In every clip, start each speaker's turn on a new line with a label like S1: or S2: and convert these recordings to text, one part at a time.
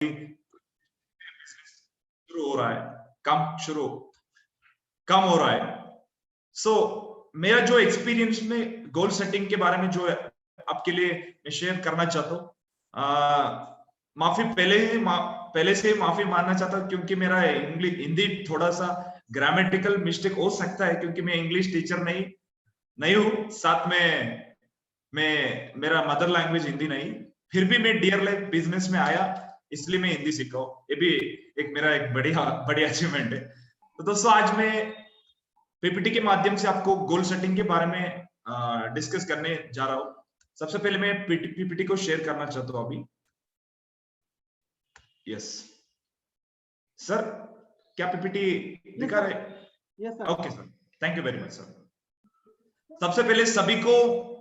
S1: शुरू हो रहा है, कम हो रहा है। मेरा जो एक्सपीरियंस में गोल सेटिंग के बारे में जो आपके लिए मैं शेयर करना चाहता हूँ। माफी पहले से माफी मानना चाहता हूँ, क्योंकि मेरा हिंदी थोड़ा सा ग्रामेटिकल मिस्टेक हो सकता है, क्योंकि मैं इंग्लिश टीचर नहीं हूँ, साथ में मेरा मदर लैंग्वेज हिंदी नहीं। फिर भी मैं डियर लाइफ बिजनेस में आया, इसलिए मैं हिंदी सीखा हूँ। ये भी मेरा एक बड़ी अचीवमेंट है। तो दोस्तों, आज मैं पीपीटी के माध्यम से आपको गोल सेटिंग के बारे में डिस्कस करने जा रहा हूँ। सबसे पहले मैं पीपीटी को शेयर करना चाहता हूँ अभी। यस सर, क्या पीपीटी दिखा रहे?
S2: Yes sir.
S1: Okay sir, thank you very much sir. सबसे पहले सभी को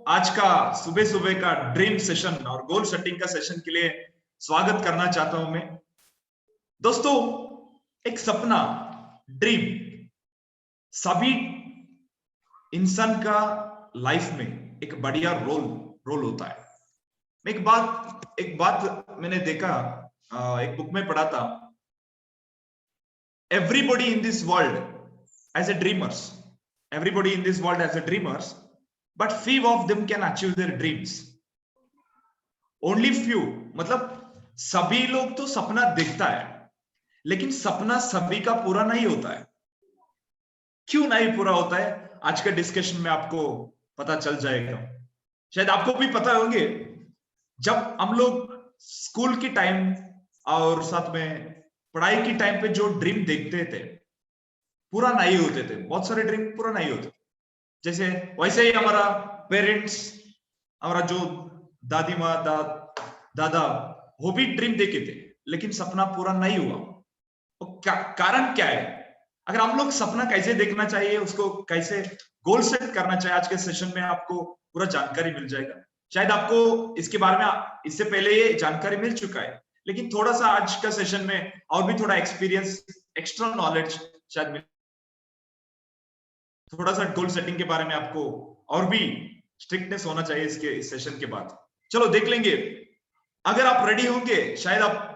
S1: आज का सुबह का ड्रीम सेशन और गोल सेटिंग का सेशन के लिए स्वागत करना चाहता हूं मैं। दोस्तों, एक सपना, ड्रीम सभी इंसान का लाइफ में एक बढ़िया रोल होता है। एक बात मैंने देखा, एक बुक में पढ़ा था, everybody in this world as a dreamers, but few of them can achieve their dreams. Only few, मतलब सभी लोग तो सपना देखता है, लेकिन सपना सभी का पूरा नहीं होता है। क्यों नहीं पूरा होता है, आज के डिस्कशन में आपको पता चल जाएगा। शायद आपको भी पता होंगे, जब हम लोग स्कूल की टाइम और साथ में पढ़ाई की टाइम पे जो ड्रीम देखते थे, पूरा नहीं होते थे। बहुत सारे ड्रीम पूरा नहीं होते। जैसे वैसे ही हमारा पेरेंट्स, हमारा जो दादी माँ दादा, वो भी ड्रीम देखे थे, लेकिन सपना पूरा नहीं हुआ। कारण क्या है? अगर हम लोग सपना कैसे देखना चाहिए, उसको कैसे गोल सेट करना चाहिए, आज के सेशन में आपको पूरा जानकारी मिल जाएगा। शायद आपको इसके बारे में इससे पहले ये जानकारी मिल चुका है, लेकिन थोड़ा सा आज का सेशन में और भी थोड़ा एक्सपीरियंस, एक्स्ट्रा नॉलेज शायद मिल, थोड़ा सा गोल सेटिंग के बारे में आपको और भी स्ट्रिक्टनेस होना चाहिए इस सेशन के बाद। चलो देख लेंगे। अगर आप रेडी होंगे, शायद आप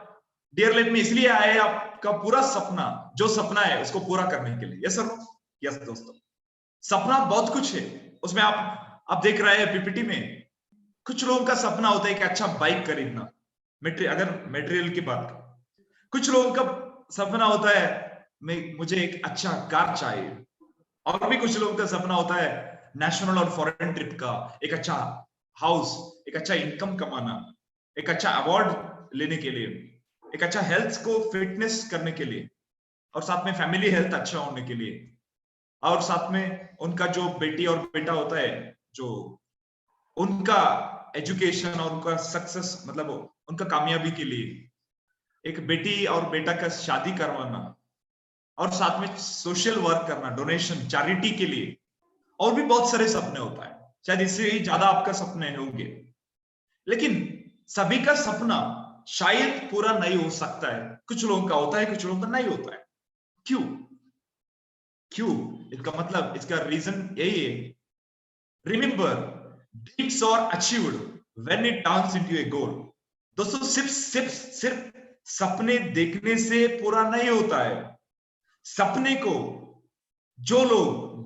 S1: डियर लाइफ में इसलिए आए, आपका पूरा सपना, जो सपना है उसको पूरा करने के लिए। यस सर, यस दोस्तों, सपना बहुत कुछ है उसमें। आप देख रहे हैं पीपीटी में, कुछ लोगों का सपना होता है कि अच्छा बाइक खरीदना, अगर मटेरियल की बात करें। कुछ लोगों का सपना होता है मुझे एक अच्छा कार चाहिए, और भी कुछ लोगों का सपना होता है नेशनल और फॉरेन ट्रिप का, एक अच्छा हाउस, एक अच्छा इनकम कमाना, एक अच्छा अवार्ड लेने के लिए, एक अच्छा हेल्थ को फिटनेस करने के लिए, और साथ में फैमिली हेल्थ अच्छा होने के लिए, और साथ में उनका जो बेटी और बेटा होता है, जो उनका एजुकेशन और उनका सक्सेस, मतलब उनका कामयाबी के लिए, एक बेटी और बेटा का शादी करवाना, और साथ में सोशल वर्क करना, डोनेशन, चैरिटी के लिए, और भी बहुत सारे सपने होता है। शायद इससे ही ज्यादा आपका सपने होंगे, लेकिन सभी का सपना शायद पूरा नहीं हो सकता है। कुछ लोगों का होता है, कुछ लोगों का नहीं होता है। क्यों? इसका मतलब, इसका रीजन यही है। Remember, dreams are achieved when it turns into a goal. दोस्तों, सिर्फ सपने देखने से पूरा नहीं होता है। सपने को जो लोग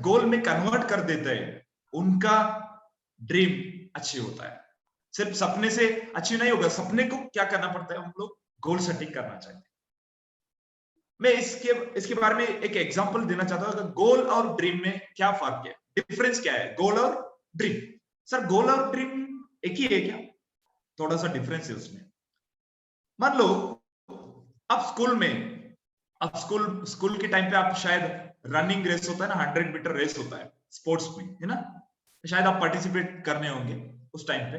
S1: गोल में कन्वर्ट कर देते हैं, उनका ड्रीम अचीव होता है। सिर्फ सपने से अचीव नहीं होगा। सपने को क्या करना पड़ता है, हम लोग गोल सेटिंग करना चाहिए। मैं इसके बारे में एक एग्जांपल देना चाहता हूं। गोल और ड्रीम में क्या फर्क है, डिफरेंस क्या है? गोल और ड्रीम, सर गोल और ड्रीम एक ही है क्या? थोड़ा सा डिफरेंस है उसमें। मान लो आप स्कूल के टाइम पे आप शायद रनिंग रेस होता है ना, 100 मीटर रेस होता है स्पोर्ट्स में, है ना? शायद आप पार्टिसिपेट करने होंगे उस टाइम पे।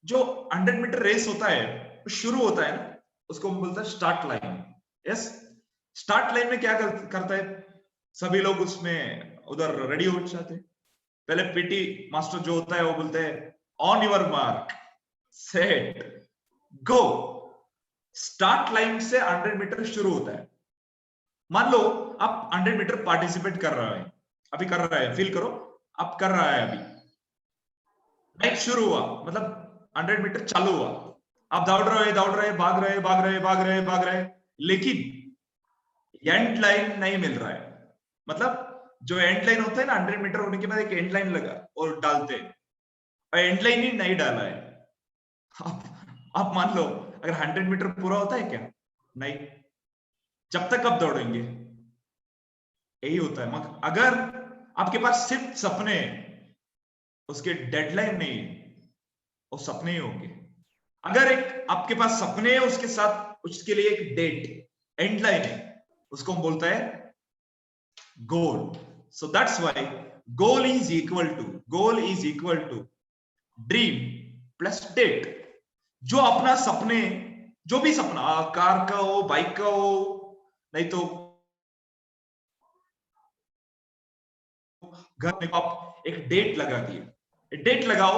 S1: जो 100 मीटर रेस होता है, शुरू होता है ना, उसको हम बोलते हैं start line. Yes, start line में क्या करता है, सभी लोग उसमें उधर रेडी हो जाते हैं। पहले पीटी मास्टर जो होता है वो बोलते हैं on your mark set go. Start line से 100 मीटर शुरू होता है। मान लो आप 100 मीटर पार्टिसिपेट कर रहे हैं, अभी कर रहा है, फील करो आप कर रहा है। अभी मैच शुरू हुआ, मतलब 100 मीटर चालू हुआ, आप दौड़ रहे, भाग रहे, लेकिन एंड लाइन नहीं मिल रहा है। मतलब जो एंड लाइन होता है ना, 100 मीटर होने के बाद एक एंड लाइन लगा और डालते हैं, और एंड लाइन ही नहीं डाला है। आप मान लो अगर 100 मीटर पूरा होता है क्या? नहीं। जब तक आप दौड़ेंगे यही होता है। मगर अगर आपके पास सिर्फ सपने, उसके डेडलाइन नहीं, वो सपने ही होंगे। अगर एक आपके पास सपने है, उसके साथ उसके लिए एक डेट, एंड लाइन है, उसको हम बोलता है goal. So that's why goal is equal to dream plus date. जो अपना सपने, जो भी सपना, कार का हो, बाइक का हो, नहीं तो घर में, आप एक डेट लगा दिए, डेट लगाओ,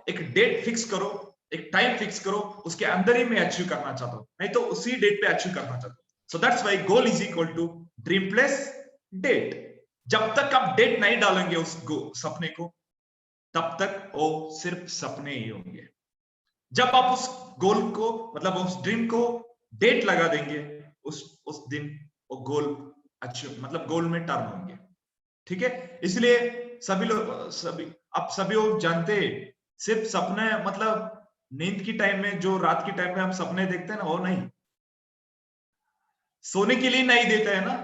S1: एक डेट फिक्स करो, एक टाइम फिक्स करो, उसके अंदर ही मैं अचीव करना चाहता हूं, नहीं तो उसी डेट पे अचीव करना चाहता हूं। So that's why goal is equal to dream plus date. जब तक आप डेट नहीं डालेंगे उस सपने को, तब तक वो सिर्फ सपने ही होंगे। जब आप उस गोल को, मतलब उस ड्रीम को डेट लगा देंगे, उस दिन वो गोल अचीव, मतलब गोल में टर्न होंगे। ठीक है, इसलिए आप सभी लोग जानते हैं, सिर्फ सपने, मतलब नींद की टाइम में, जो रात की टाइम में हम सपने देखते हैं ना, वो नहीं, सोने के लिए नहीं देता है ना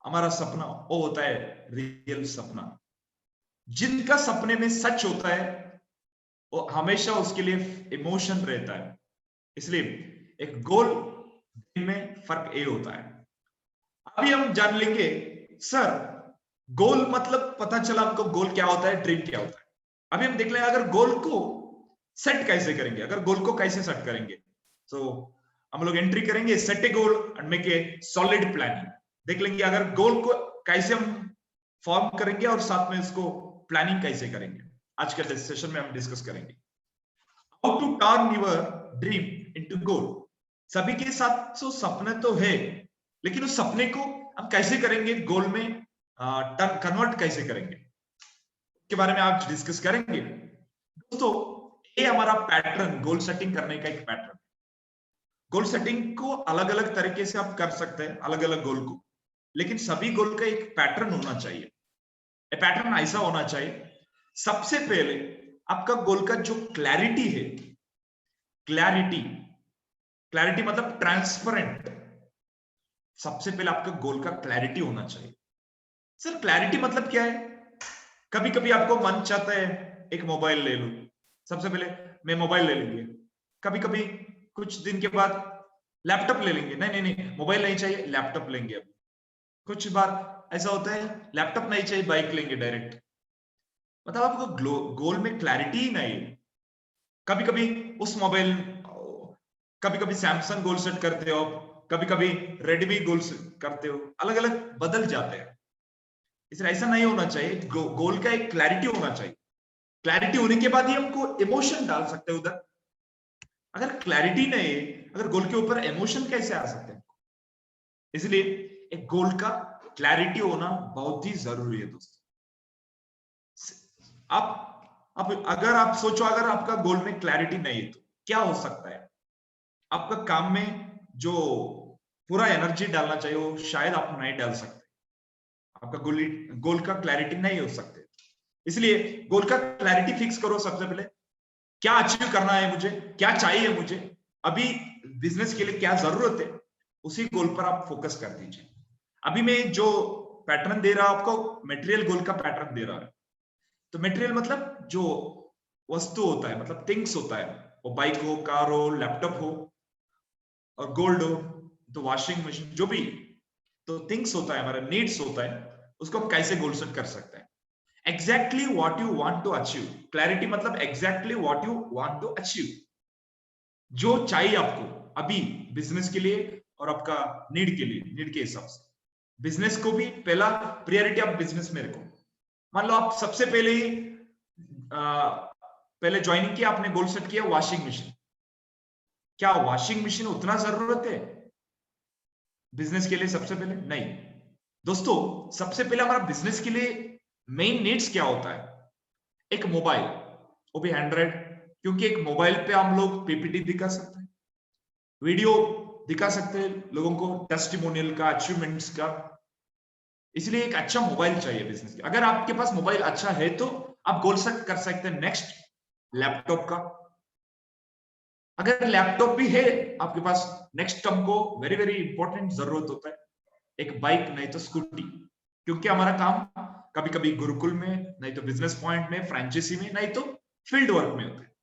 S1: हमारा सपना, वो होता है रियल सपना। जिनका सपने में सच होता है, वो हमेशा उसके लिए इमोशन रहता है। इसलिए एक गोल में फर्क ये होता है। अभी हम जान लेंगे, सर गोल मतलब पता चला आपको गोल क्या होता है, ड्रीम क्या होता है। अभी हम देख लें अगर गोल को सेट कैसे करेंगे, अगर गोल को कैसे सेट करेंगे। तो हम लोग एंट्री करेंगे, set A goal and make a solid planning. देख लेंगे अगर गोल को कैसे हम फॉर्म करेंगे और साथ में इसको प्लानिंग कैसे करेंगे, आज के सेशन में हम डिस्कस करेंगे। How to turn your dream into goal. सभी के साथ तो सपने तो है, लेकिन उस सपने को हम कैसे करेंगे, गोल में कन्वर्ट कैसे करेंगे, के बारे में आज डिस्कस करेंगे। दोस्तों, ये हमारा पैटर्न, गोल सेटिंग करने का एक पैटर्न। गोल सेटिंग को अलग अलग तरीके से आप कर सकते हैं, अलग अलग गोल को, लेकिन सभी गोल का एक पैटर्न होना चाहिए। पैटर्न ऐसा होना चाहिए, सबसे पहले आपका गोल का जो क्लैरिटी है, क्लैरिटी मतलब ट्रांसपेरेंट। सबसे पहले आपका गोल का क्लैरिटी होना चाहिए। सर क्लैरिटी मतलब क्या है? कभी कभी आपको मन चाहता है एक मोबाइल ले लो, सबसे पहले मैं मोबाइल ले लेंगे। कभी कभी कुछ दिन के बाद लैपटॉप ले लेंगे, नहीं नहीं नहीं मोबाइल नहीं चाहिए, लैपटॉप लेंगे। अब कुछ बार ऐसा होता है लैपटॉप नहीं चाहिए, बाइक लेंगे डायरेक्ट। मतलब आपको गोल में क्लैरिटी ही नहीं है। कभी कभी उस मोबाइल, कभी कभी सैमसंग गोल सेट करते हो, कभी कभी रेडमी गोल सेट करते हो, अलग अलग बदल जाते हैं। इसलिए ऐसा नहीं होना चाहिए, गोल का एक क्लैरिटी होना चाहिए। क्लैरिटी होने के बाद ही हमको इमोशन डाल सकते हैं उधर। अगर क्लैरिटी नहीं है, अगर गोल के ऊपर इमोशन कैसे आ सकते हैं? इसलिए एक गोल का क्लैरिटी होना बहुत ही जरूरी है दोस्तों। आप अगर आप सोचो, अगर आपका गोल में क्लैरिटी नहीं है तो क्या हो सकता है? आपका काम में जो पूरा एनर्जी डालना चाहिए वो शायद आप नहीं डाल सकते। आपका गोल का क्लैरिटी नहीं हो सकते। इसलिए गोल का क्लैरिटी फिक्स करो सबसे पहले। क्या अचीव करना है मुझे, क्या चाहिए मुझे, अभी बिजनेस के लिए क्या जरूरत है, उसी गोल पर आप फोकस कर दीजिए। अभी मैं जो पैटर्न दे रहा हूं आपको, मटेरियल गोल का पैटर्न दे रहा है। तो मटेरियल मतलब जो वस्तु होता है, मतलब थिंग्स होता है, वो बाइक हो, कार हो, लैपटॉप हो, और गोल्ड हो, तो वॉशिंग मशीन, जो भी तो थिंग्स होता है, हमारा नीड्स होता है, उसको हम कैसे गोल सेट कर सकते हैं। Exactly what you want to achieve. Clarity मतलब exactly what you want to achieve, जो चाहिए आपको अभी बिजनेस के लिए और आपका नीड के लिए, नीड के हिसाब से। बिजनेस को भी पहला प्रायोरिटी आप बिजनेस में रखो। मान लो आप सबसे पहले ही पहले ज्वाइनिंग किया, आपने गोल सेट किया वॉशिंग मशीन। क्या वॉशिंग मशीन उतना जरूरत है बिजनेस के लिए? सबसे पहले नहीं दोस्तों। सबसे पहले हमारा बिजनेस के लिए मेन नीड्स क्या होता है? एक मोबाइल, वो भी एंड्रॉइड, क्योंकि एक मोबाइल पे हम लोग पीपीटी दिखा सकते हैं, वीडियो दिखा सकते हैं लोगों को, टेस्टिमोनियल का, अचीवमेंट्स का। इसलिए एक अच्छा मोबाइल चाहिए बिजनेस के। अगर आपके पास मोबाइल अच्छा है तो आप गोल सेट कर सकते हैं नेक्स्ट लैपटॉप का। अगर लैपटॉप भी है आपके पास, नेक्स्ट हमको वेरी वेरी इंपॉर्टेंट जरूरत होता है एक बाइक, नहीं तो स्कूटी। क्योंकि हमारा काम कभी कभी गुरुकुल में, नहीं तो बिजनेस पॉइंट में, फ्रेंचाइजी में, नहीं तो फील्ड वर्क में होता है।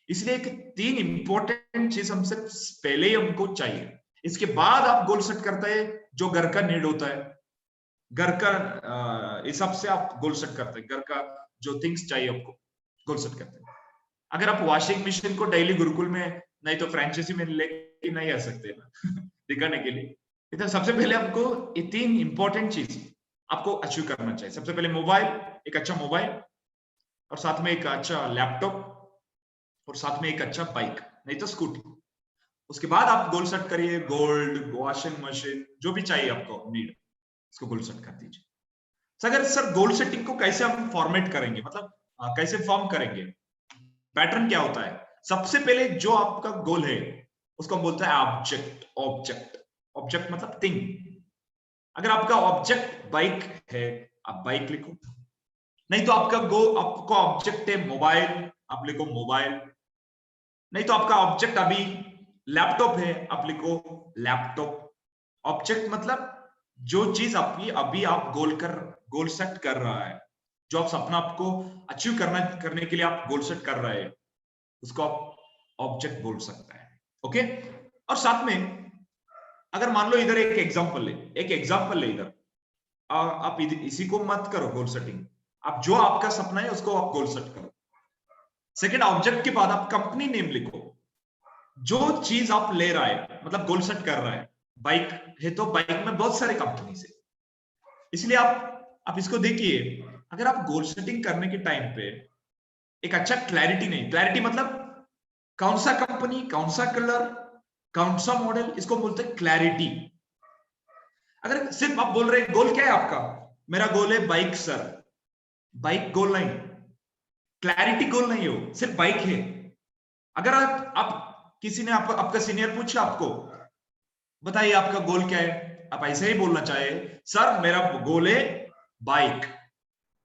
S1: इसलिए एक 3 इंपॉर्टेंट चीज हमसे पहले ही हमको चाहिए। इसके बाद आप गोल सेट करते हैं जो घर का नीड होता है, घर का हिसाब से आप गोल सेट करते हैं, घर का जो थिंग्स चाहिए आपको गोल सेट करते हैं। अगर आप वॉशिंग मशीन को डेली गुरुकुल में, नहीं तो फ्रेंचाइजी में लेके नहीं आ सकते दिखाने के लिए। तो सबसे पहले आपको ये 3 इंपॉर्टेंट चीज आपको अचीव करना चाहिए। सबसे पहले मोबाइल, एक अच्छा मोबाइल, और साथ में एक अच्छा लैपटॉप, और साथ में एक अच्छा बाइक, नहीं तो स्कूटी। उसके बाद आप गोल सेट करिए, गोल्ड, वॉशिंग मशीन, जो भी चाहिए आपको नीड, इसको गोल सेट कर दीजिए। अगर सर गोल सेटिंग को कैसे हम फॉर्मेट करेंगे, मतलब कैसे फॉर्म करेंगे, पैटर्न क्या होता है? सबसे पहले जो आपका गोल है उसको हम बोलते हैं ऑब्जेक्ट। ऑब्जेक्ट ऑब्जेक्ट मतलब थिंग। अगर आपका ऑब्जेक्ट बाइक है, आप बाइक लिखो। नहीं तो आपका ऑब्जेक्ट है मोबाइल, आप लिखो मोबाइल। नहीं तो आपका ऑब्जेक्ट अभी लैपटॉप है, आप लिखो लैपटॉप। ऑब्जेक्ट मतलब जो चीज अभी आप गोल सेट कर रहा है, जो आप सपना आपको अचीव करने के लिए आप गोल सेट कर रहे हैं, उसको आप ऑब्जेक्ट बोल सकता है। ओके। और साथ में अगर मान लो इधर एक एग्जांपल ले इधर, आप इसी को मत करो गोल सेटिंग, आप जो आपका सपना है उसको आप गोल सेट करो। सेकंड, ऑब्जेक्ट के बाद आप कंपनी नेम लिखो। जो चीज आप ले रहा है, मतलब गोल सेट कर रहा है, बाइक है तो बाइक में बहुत सारे कंपनी है, इसलिए आप इसको देखिए। अगर आप गोल सेटिंग करने के टाइम पे एक अच्छा क्लैरिटी नहीं, क्लैरिटी मतलब कौन सा कंपनी, कौन सा कलर, कौन सा मॉडल, इसको बोलते हैं क्लैरिटी। अगर सिर्फ आप बोल रहे हैं गोल क्या है आपका, मेरा गोल है बाइक सर, बाइक गोल नहीं, क्लैरिटी गोल नहीं हो, सिर्फ बाइक है। अगर आप किसी ने आपका सीनियर पूछा आपको, बताइए आपका गोल क्या है, आप ऐसे ही बोलना चाहिए, सर मेरा गोल है बाइक,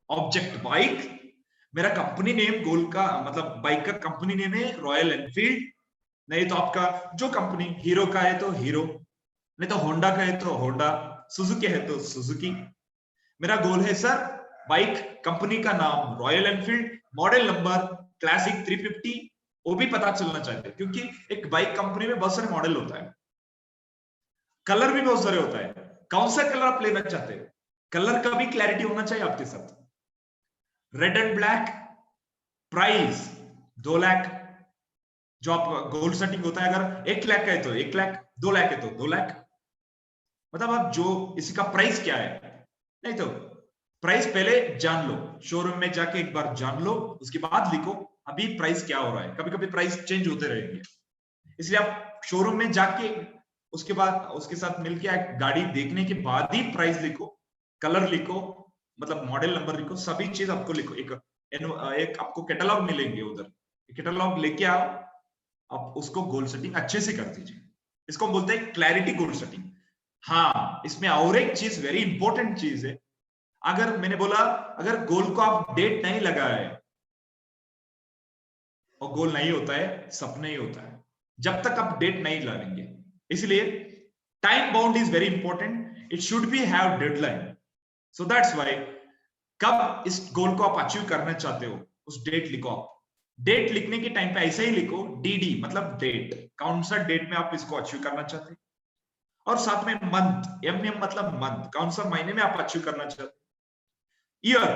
S1: ऑब्जेक्ट बाइक, मेरा कंपनी नेम गोल का मतलब बाइक का कंपनी नेम है रॉयल एनफील्ड। नहीं तो आपका जो कंपनी, हीरो का है तो हीरो, नहीं तो होंडा का है तो होंडा, सुजुकी है तो सुजुकी। मेरा गोल है सर बाइक, कंपनी का नाम royal Enfield, model number classic 350, वो भी पता चलना चाहिए क्योंकि एक बाइक कंपनी में बहुत सारे मॉडल होता है, कलर भी बहुत सारे होता है, कौन सा कलर आप लेना चाहते हैं, कलर का भी क्लैरिटी होना चाहिए आपके साथ। Red and black, price 2 lakh, जो आप गोल सेटिंग होता है, अगर 1 लाख का है तो 1 लाख, 2 लाख है तो 2 लाख, मतलब आप जो इसका प्राइस क्या है। नहीं तो प्राइस पहले जान लो, शोरूम में जाके एक बार जान लो, उसके बाद लिखो अभी प्राइस क्या हो रहा है। कभी कभी प्राइस चेंज होते रहेंगे, इसलिए आप शोरूम में जाके उसके बाद उसके साथ मिलके गाड़ी देखने के बाद ही प्राइस लिखो, कलर लिखो, मतलब मॉडल नंबर लिखो, सभी चीज आपको लिखो। एक आपको कैटलॉग मिलेंगे उधर, कैटलॉग लेके आओ, आप उसको गोल सेटिंग अच्छे से कर दीजिए। इसको हम बोलते हैं क्लैरिटी गोल सेटिंग। हाँ, इसमें और एक चीज वेरी इंपॉर्टेंट चीज है, अगर मैंने बोला अगर गोल को आप डेट नहीं लगाए, और गोल नहीं होता है, सपना ही होता है जब तक आप डेट नहीं लगाएंगे। इसलिए time bound is very important, it should be have deadline. So that's why कब इस गोल को आप अचीव करना चाहते हो, उस डेट लिखो। आप डेट लिखने के टाइम पे ऐसे ही लिखो, डीडी मतलब डेट, कौन सा डेट में आप इसको अचीव करना चाहते हैं, और साथ में मंथ, एम मतलब मंथ, कौन सा महीने में आप अचीव करना चाहते हैं, ईयर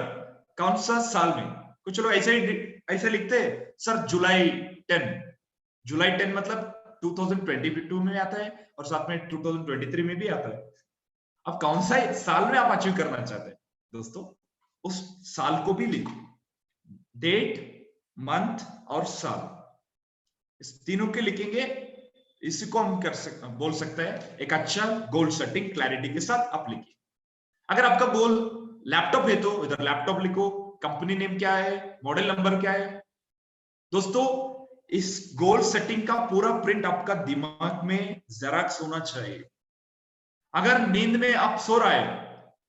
S1: कौन सा साल में। कुछ लोग ऐसे लिखते हैं सर जुलाई 10, जुलाई 10 मतलब 2022 में आता है और साथ में 2023 में भी आता है। अब कौन सा साल में आप अचीव करना चाहते हैं दोस्तों, उस साल को भी लिखो, डेट, मंथ और साल, इस तीनों के लिखेंगे। इसी को हम बोल सकते हैं एक अच्छा गोल सेटिंग क्लैरिटी के साथ आप लिखिए। अगर आपका गोल लैपटॉप है तो इधर लैपटॉप लिखो, कंपनी नेम क्या है, मॉडल नंबर क्या है। दोस्तों इस गोल सेटिंग का पूरा प्रिंट आपका दिमाग में जेरॉक्स होना चाहिए। अगर नींद में आप सो रहा है,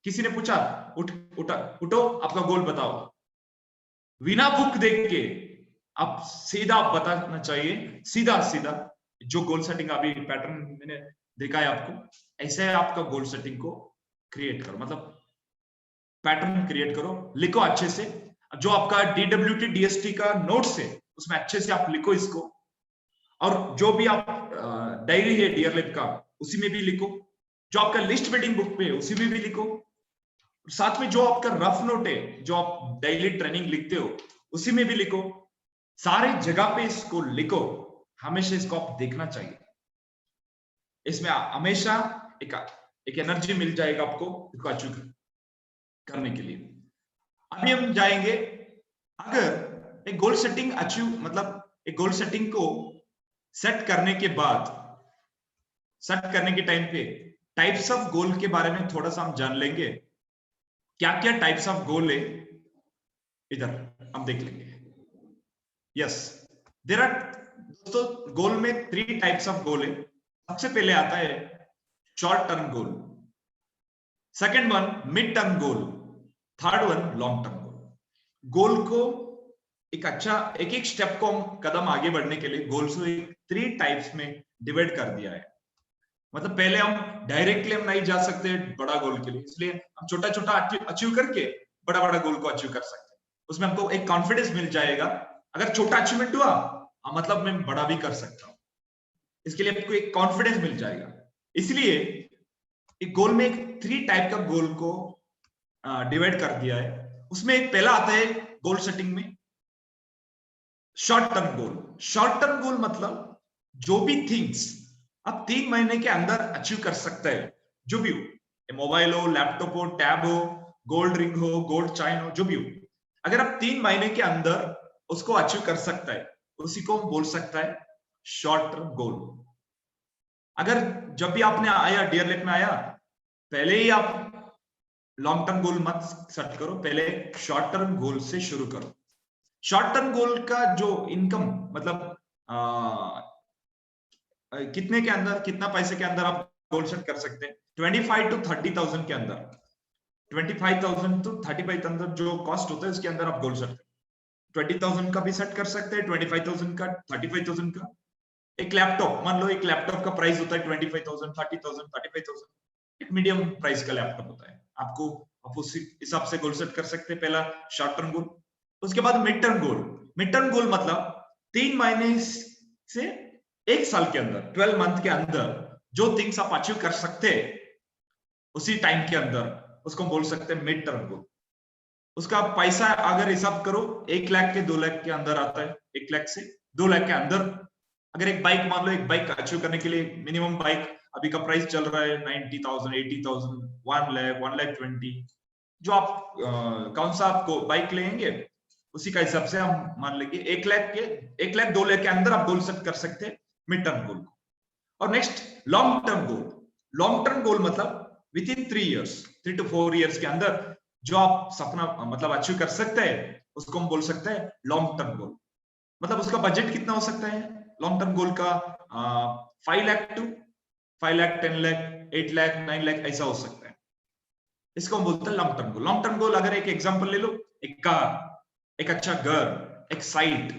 S1: किसी ने पूछा उठो आपका गोल बताओ, बिना बुक देख के आप सीधा बताना चाहिए, सीधा सीधा जो गोल सेटिंग अभी पैटर्न मैंने देखा है आपको, ऐसे आपका गोल सेटिंग को क्रिएट करो, मतलब पैटर्न क्रिएट करो, लिखो अच्छे से। जो आपका DWT DST का नोट्स है उसमें अच्छे से आप लिखो इसको, और जो भी आप डायरी है डियर लैब का उसी में भी लिखो, जो आपका लिस्ट बिल्डिंग बुक पे है उसी में भी लिखो, साथ में जो आपका रफ नोट है जो आप डेली ट्रेनिंग लिखते हो उसी में भी लिखो, सारी जगह पे इसको लिखो, हमेशा इसको आप देखना चाहिए। इसमें हमेशा एक एनर्जी मिल जाएगा आपको इसको अचीव करने के लिए। अभी हम जाएंगे, अगर एक गोल सेटिंग अचीव, मतलब एक गोल सेटिंग को सेट करने के बाद, सेट करने के टाइम पे टाइप्स ऑफ गोल के बारे में थोड़ा सा हम जान लेंगे। क्या क्या टाइप्स ऑफ गोल है इधर हम देख लेंगे। यस, देयर आर, दोस्तों गोल में 3 टाइप्स ऑफ गोल है। सबसे पहले आता है short term goal, second one mid term goal, third one long term goal. Goal को एक अच्छा एक एक स्टेप को हम कदम आगे बढ़ने के लिए गोल्स को 3 टाइप्स में डिवाइड कर दिया है। मतलब पहले हम डायरेक्टली हम नहीं जा सकते बड़ा गोल के लिए, इसलिए हम छोटा छोटा अचीव करके बड़ा बड़ा गोल को अचीव कर सकते हैं। उसमें हमको एक कॉन्फिडेंस मिल जाएगा, अगर छोटा अचीवमेंट हुआ मतलब मैं बड़ा भी कर सकता हूँ, इसके लिए आपको एक कॉन्फिडेंस मिल जाएगा। इसलिए एक गोल में 3 टाइप का गोल को डिवाइड कर दिया है। उसमें एक पहला आता है गोल सेटिंग में शॉर्ट टर्म गोल। शॉर्ट टर्म गोल मतलब जो भी थिंग्स आप 3 महीने के अंदर अचीव कर सकते हैं, जो भी हो, मोबाइल हो, लैपटॉप हो, टैब हो, गोल्ड रिंग हो, गोल्ड चैन हो, जो भी हो, अगर आप 3 महीने के अंदर उसको अचीव कर सकता है, उसी को हम बोल सकता है शॉर्ट टर्म गोल। अगर जब भी आपने आया डियर लैब में आया, पहले ही आप लॉन्ग टर्म गोल मत सेट करो, पहले शॉर्ट टर्म गोल से शुरू करो। शॉर्ट टर्म गोल का जो इनकम, मतलब कितने के अंदर, कितना पैसे के अंदर आप गोल सेट कर सकते हैं, 25 to 30,000 के अंदर, 25,000 to 35,000 जो कॉस्ट होता है उसके अंदर आप गोल सेट करें। 20,000 का भी सेट कर सकते हैं, 25,000 का, 35,000 का। एक लैपटॉप, मान लो एक लैपटॉप का प्राइस होता है 25,000, 30,000, 35,000, एक मीडियम प्राइस का लैपटॉप होता है, आपको आप उसी हिसाब से गोल सेट कर सकते हैं, पहला शॉर्ट टर्म गोल। उसके बाद मिड टर्म गोल। मिड टर्म गोल मतलब 3 महीने से 1 साल के अंदर, 12 मंथ के अंदर जो थिंग्स आप अचीव कर सकते हैं उसी टाइम के अंदर, उसको बोल सकते हैं मिड टर्म गोल। उसका पैसा अगर हिसाब करो 1 लाख के 2 लाख के अंदर आता है, 1 लाख से 2 लाख के अंदर। अगर एक बाइक, मान लो एक बाइक अचीव करने के लिए मिनिमम बाइक अभी का प्राइस चल रहा है 90,000, 80,000, 1 लाख, 1,20,000, जो आप कौन सा आपको बाइक लेंगे उसी का हिसाब से हम मान लेंगे 1 लाख के, 1 लाख 2 लाख के अंदर आप गोल सेट कर सकते हैं मिड टर्म गोल को। और next long term goal. Long term goal मतलब within 3 years, 3 to 4 years के अंदर जो आप सपना मतलब अचीव कर सकते हैं उसको हम बोल सकते हैं लॉन्ग टर्म गोल। मतलब उसका बजट कितना हो सकता है लॉन्ग टर्म गोल का, 5 लाख to 5 लाख, 10 लाख, 8 लाख, 9 लाख ऐसा हो सकता है। इसको हम बोलते हैं long term goal. Long term गोल अगर एक एग्जांपल ले लो, एक कार, एक अच्छा घर, एक साइट,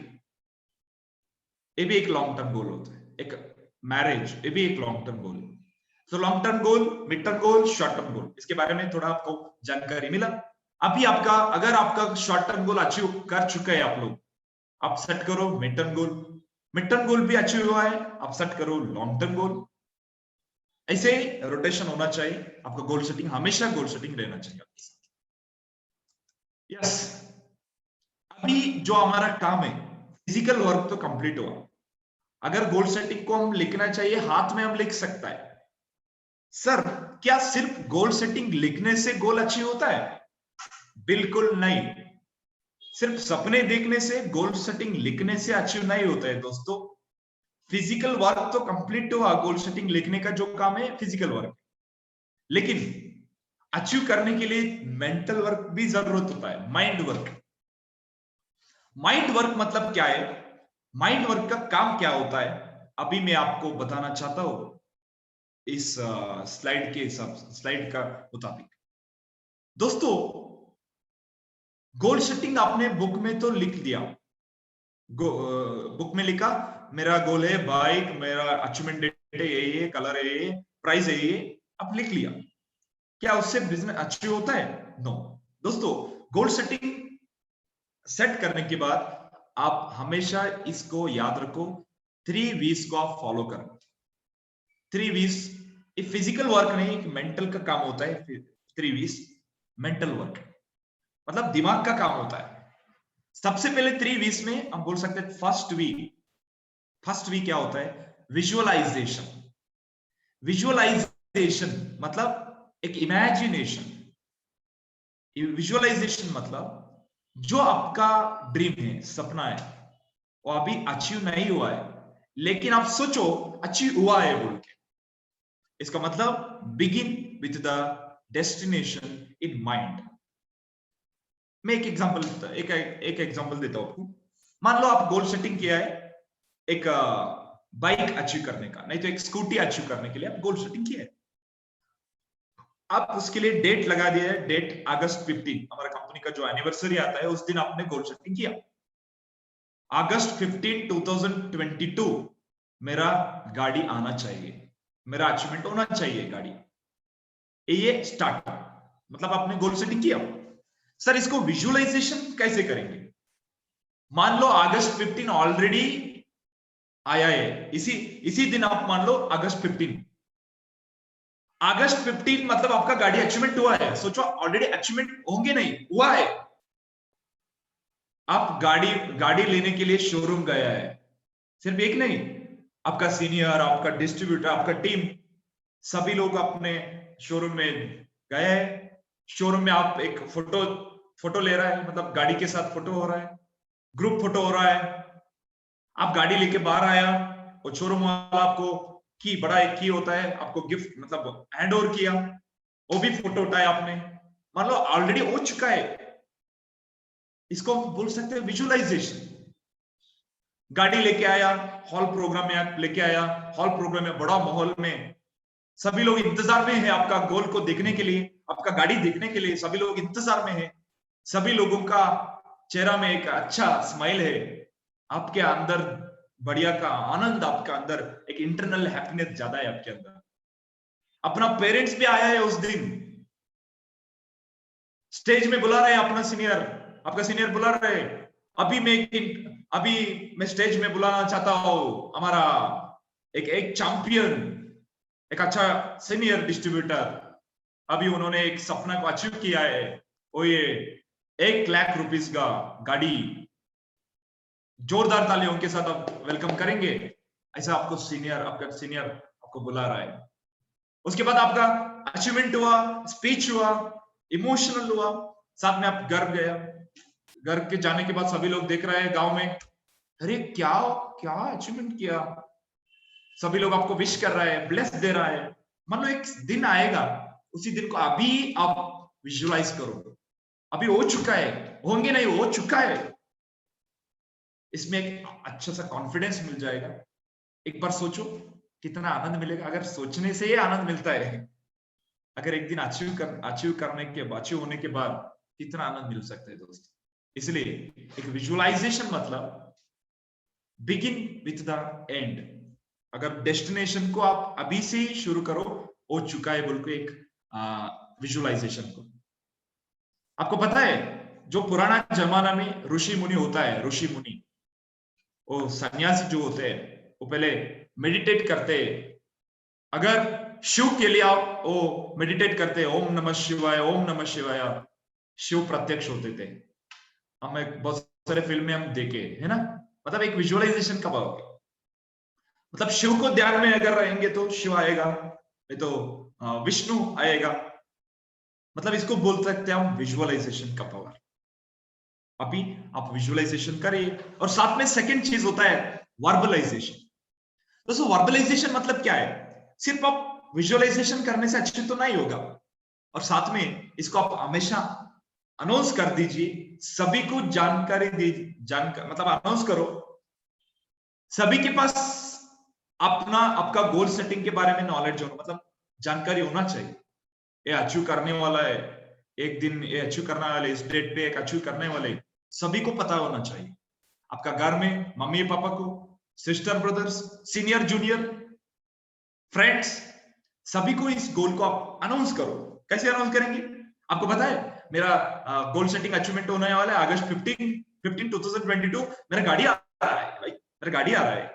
S1: ये भी एक लॉन्ग टर्म गोल होता है। एक मैरिज, ये भी एक लॉन्ग टर्म गोल है। तो लॉन्ग टर्म गोल, मिड टर्म गोल, शॉर्ट टर्म गोल, इसके बारे में थोड़ा आपको जानकारी मिला। अभी आपका, अगर आपका शॉर्ट टर्म गोल अचीव कर चुके हैं आप लोग, आप सेट करो मिड टर्म गोल। मिड टर्म गोल भी अचीव हुआ है, आप सेट करो लॉन्ग टर्म गोल। ऐसे रोटेशन होना चाहिए आपका, गोल सेटिंग हमेशा गोल सेटिंग रहना चाहिए आपके साथ। यस, अभी जो हमारा काम है फिजिकल वर्क तो कंप्लीट हुआ। अगर गोल सेटिंग को हम लिखना चाहिए, हाथ में हम लिख सकता है। सर क्या सिर्फ गोल सेटिंग लिखने से गोल अचीव होता है? बिल्कुल नहीं। सिर्फ सपने देखने से, गोल सेटिंग लिखने से अचीव नहीं होता है दोस्तों। फिजिकल वर्क तो कंप्लीट हुआ, गोल सेटिंग लिखने का जो काम है फिजिकल वर्क, लेकिन अचीव करने के लिए मेंटल वर्क भी जरूरत होता है, माइंड वर्क। माइंड वर्क मतलब क्या है? माइंड वर्क का काम क्या होता है अभी मैं आपको बताना चाहता हूं इस स्लाइड का मुताबिक। दोस्तों, गोल सेटिंग आपने बुक में तो लिख दिया, बुक में लिखा मेरा गोल है बाइक, मेरा अचीवमेंट डेट है ये, कलर है ये, प्राइस है ये, आप लिख लिया। क्या उससे बिजनेस अचीव होता है? नो। दोस्तों, गोल सेटिंग सेट करने के बाद आप हमेशा इसको याद रखो, 3 V's को आप फॉलो करो। 3 V's, ये फिजिकल वर्क नहीं, मेंटल का काम होता है। 3 V's मेंटल वर्क मतलब दिमाग का काम होता है। सबसे पहले 3 V's में हम बोल सकते हैं फर्स्ट वी क्या होता है? विजुअलाइजेशन। विजुअलाइजेशन मतलब एक इमेजिनेशन। विजुअलाइजेशन मतलब जो आपका ड्रीम है, सपना है, वो अभी अचीव नहीं हुआ है, लेकिन आप सोचो अचीव हुआ है बोल के। इसका मतलब begin with the destination in mind. मैं एक एग्जांपल देता हूं आपको। मान लो आप गोल सेटिंग किया है एक बाइक अचीव करने का, नहीं तो एक स्कूटी अचीव करने के लिए आप गोल सेटिंग किया है। आप उसके लिए डेट लगा दिया है, डेट अगस्त 15, हमारा कंपनी का जो एनिवर्सरी आता है उस दिन आपने गोल सेटिंग किया। अगस्त 15 2022 मेरा गाड़ी आना चाहिए, मेरा अचीवमेंट होना चाहिए गाड़ी। ये स्टार्ट मतलब आपने गोल सेटिंग किया। सर इसको विजुअलाइजेशन कैसे करेंगे? मान लो अगस्त 15 ऑलरेडी आया है, इसी दिन आप मान लो अगस्त 15 मतलब आपका गाड़ी अचीवमेंट हुआ है। सोचो ऑलरेडी अचीवमेंट होंगे नहीं, हुआ है। आप गाड़ी लेने के लिए शोरूम गया है, सिर्फ एक नहीं, आपका सीनियर, आपका डिस्ट्रीब्यूटर, आपका टीम, सभी लोग अपने शोरूम में गए हैं। शोरूम में आप एक फोटो ले रहा है, मतलब गाड़ी के साथ फोटो हो रहा है, ग्रुप फोटो हो रहा है। आप गाड़ी लेके बाहर आया और शोरूम वाला आपको बड़ा एक की होता है, आपको गिफ्ट मतलब हैंड ओवर किया, वो भी फोटो उठाया आपने, मान लो ऑलरेडी हो चुका है। इसको हम बोल सकते हैं विजुअलाइजेशन। गाड़ी लेके आया, हॉल प्रोग्राम में आप लेके आया, हॉल प्रोग्राम में बड़ा माहौल में सभी लोग इंतजार में है आपका गोल को देखने के लिए, आपका गाड़ी देखने के लिए सभी लोग इंतजार में है। सभी लोगों का चेहरा में एक अच्छा स्माइल है, आपके अंदर बढ़िया का आनंद, आपका अंदर एक इंटरनल हैप्पीनेस ज्यादा है आपके अंदर। अपना पेरेंट्स भी आया है उस दिन, स्टेज में बुला रहे हैं अपना सीनियर, आपका सीनियर बुला रहे हैं। अभी मैं स्टेज में बुलाना चाहता हूं हमारा एक चैंपियन, एक अच्छा सीनियर डिस्ट्रीब्यूटर। अभी उन्होंने एक सपना को अचीव किया है, वो ये 1 लाख रुपीस का गाड़ी। जोरदार तालियों के साथ आप वेलकम करेंगे। ऐसा आपका सीनियर आपको बुला रहा है। उसके बाद आपका अचीवमेंट हुआ, स्पीच हुआ, इमोशनल हुआ, साथ में आप घर गया। घर के जाने के बाद सभी लोग देख रहे हैं गांव में, अरे क्या क्या अचीवमेंट किया। सभी लोग आपको विश कर रहा है, ब्लेस दे रहा है। मान लो एक दिन आएगा, उसी दिन को अभी आप विजुअलाइज करो, अभी हो चुका है, होंगे नहीं, हो चुका है। इसमें एक अच्छा सा कॉन्फिडेंस मिल जाएगा। एक बार सोचो कितना आनंद मिलेगा। अगर सोचने से ही आनंद मिलता है, अगर एक दिन अचीव होने के बाद कितना आनंद मिल सकता है दोस्त। इसलिए एक विजुअलाइजेशन मतलब बिगिन विथ द एंड। अगर डेस्टिनेशन को आप अभी से ही शुरू करो, हो चुका है बोल के एक विजुअलाइजेशन को। आपको पता है जो पुराना जमाना में ऋषि मुनि होता है, ऋषि मुनि वो सन्यासी जो होते हैं, वो पहले मेडिटेट करते हैं। अगर शिव के लिए आप वो मेडिटेट करते, ओम नमः शिवाय, ओम नमः शिवाय, शिव प्रत्यक्ष होते थे। हमें बहुत सारे फिल्म में हम देखे है ना, मतलब एक विजुअलाइजेशन का भाव। मतलब शिव को ध्यान में अगर रहेंगे तो शिव आएगा, नहीं तो विष्णु आएगा। मतलब इसको बोल सकते हैं हम विजुअलाइजेशन का पावर। अभी आप विजुअलाइजेशन करिए। और साथ में सेकंड चीज होता है वर्बलाइजेशन। दोस्तों वर्बलाइजेशन मतलब क्या है? सिर्फ आप विजुअलाइजेशन करने से अच्छे तो नहीं होगा, और साथ में इसको आप हमेशा अनाउंस कर दीजिए, सभी को जानकारी मतलब अनाउंस करो सभी के पास अपना आपका गोल सेटिंग के बारे में नॉलेज होना, मतलब जानकारी होना चाहिए। ये अचीव करने वाला है, एक दिन ये अचीव करने वाले, इस डेट पे एक अचीव करने वाले, सभी को पता होना चाहिए। आपका घर में मम्मी पापा को, sister brothers, senior junior, friends, सभी को इस गोल को आप अनाउंस करो। कैसे अनाउंस करेंगे? आपको पता है मेरा गोल सेटिंग अचीवमेंट होने वाला है अगस्त 15 2022, मेरा गाड़ी आ रहा है भाई, मेरा गाड़ी आ रहा है।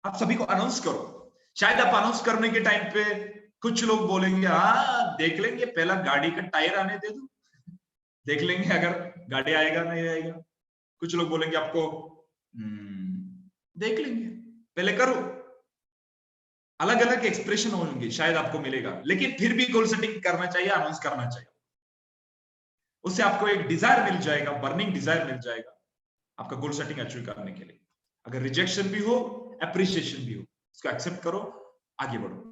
S1: आप सभी को अनाउंस करो। शायद आप अनाउंस करने के टाइम पे कुछ लोग बोलेंगे हाँ देख लेंगे, पहला गाड़ी का टायर आने दे दो, देख लेंगे अगर गाड़ी आएगा नहीं आएगा। कुछ लोग बोलेंगे आपको देख लेंगे, पहले करो। अलग अलग एक्सप्रेशन होंगे शायद आपको मिलेगा, लेकिन फिर भी गोल सेटिंग करना चाहिए, अनाउंस करना चाहिए। उससे आपको एक डिजायर मिल जाएगा, बर्निंग डिजायर मिल जाएगा आपका गोल सेटिंग अचीव करने के लिए। अगर रिजेक्शन भी हो, एप्रिसिएशन भी हो, उसको एक्सेप्ट करो, आगे बढ़ो।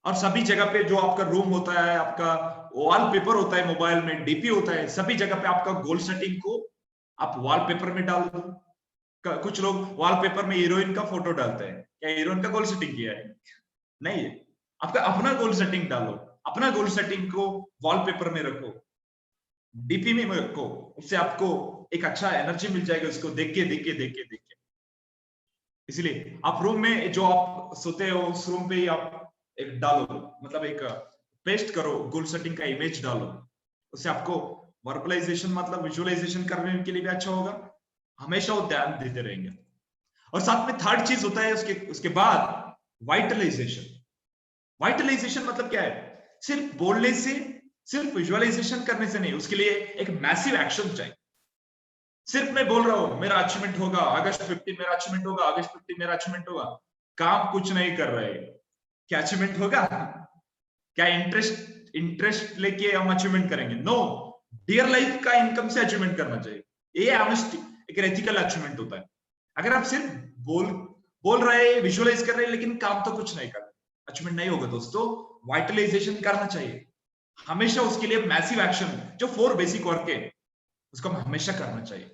S1: और सभी जगह पे जो आपका रूम होता है, आपका वॉलपेपर होता है, मोबाइल में डीपी होता है, सभी जगह पे आपका गोल सेटिंग को आप वॉलपेपर में डाल दो। कुछ लोग वॉलपेपर में हीरोइन का फोटो डालते हैं, क्या हीरोइन का गोल सेटिंग किया है? नहीं है। आपका अपना गोल सेटिंग डालो, अपना गोल सेटिंग को वॉलपेपर में रखो, डीपी में रखो। उससे आपको एक अच्छा एनर्जी मिल जाएगा उसको देख के देख के देख के देख के। इसलिए आप रूम में जो आप सोते हो उस रूम पे ही आप एक डालो, मतलब एक पेस्ट करो, गोल सेटिंग का इमेज डालो। उससे आपको वर्बलाइजेशन मतलब विजुअलाइजेशन करने के लिए भी अच्छा होगा, हमेशा वो ध्यान देते रहेंगे। और साथ में थर्ड चीज होता है उसके बाद वाइटलाइजेशन। वाइटलाइजेशन मतलब क्या है? सिर्फ बोलने से, सिर्फ विजुअलाइजेशन करने से नहीं, उसके लिए एक मैसिव एक्शन चाहिए। सिर्फ मैं बोल रहा हूं मेरा अचीवमेंट होगा अगस्त 15, मेरा अचीवमेंट होगा अगस्त 15, मेरा अचीवमेंट होगा, काम कुछ नहीं कर रहे, क्या अचीवमेंट होगा? क्या इंटरेस्ट लेके हम अचीवमेंट करेंगे? नो, डियर लाइफ का इनकम से अचीवमेंट करना चाहिए। ये ऑनेस्टी, एक एथिकल अचीवमेंट होता है। अगर आप सिर्फ बोल रहे, विजुअलाइज कर रहे हैं, लेकिन काम तो कुछ नहीं कर रहे, अचीवमेंट नहीं होगा दोस्तों। वाइटलाइजेशन करना चाहिए हमेशा, उसके लिए मैसिव एक्शन, जो 4 बेसिक वर्क है उसको हमेशा करना चाहिए,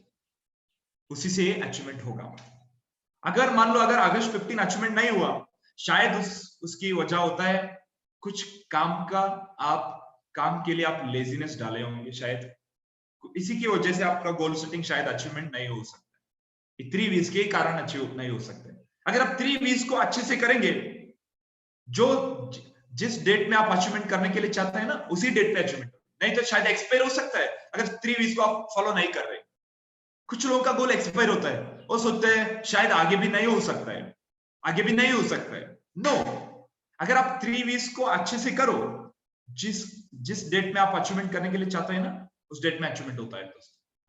S1: उसी से अचीवमेंट होगा। अगर मान लो अगर अगस्त 15 अचीवमेंट नहीं हुआ, शायद उसकी वजह होता है कुछ काम का, आप काम के लिए आप लेजीनेस डाले होंगे, शायद इसी की वजह से आपका गोल सेटिंग शायद अचीवमेंट नहीं हो सकता। 3 वीज के कारण अचीव नहीं हो सकते। अगर आप 3 वीज को अच्छे से करेंगे, जो जिस डेट में आप अचीवमेंट करने के लिए चाहते हैं ना, उसी डेट पे अचीवमेंट, नहीं तो शायद एक्सपायर हो सकता है अगर 3 वीज को आप फॉलो नहीं कर रहे। कुछ लोगों का गोल एक्सपायर होता है, वो सोचते हैं शायद आगे भी नहीं हो सकता है, आगे भी नहीं हो सकता है। नो, अगर आप 3 वीज को अच्छे से करो, जिस डेट में आप अचीवमेंट करने के लिए चाहते हैं ना, उस डेट में अचीवमेंट होता है।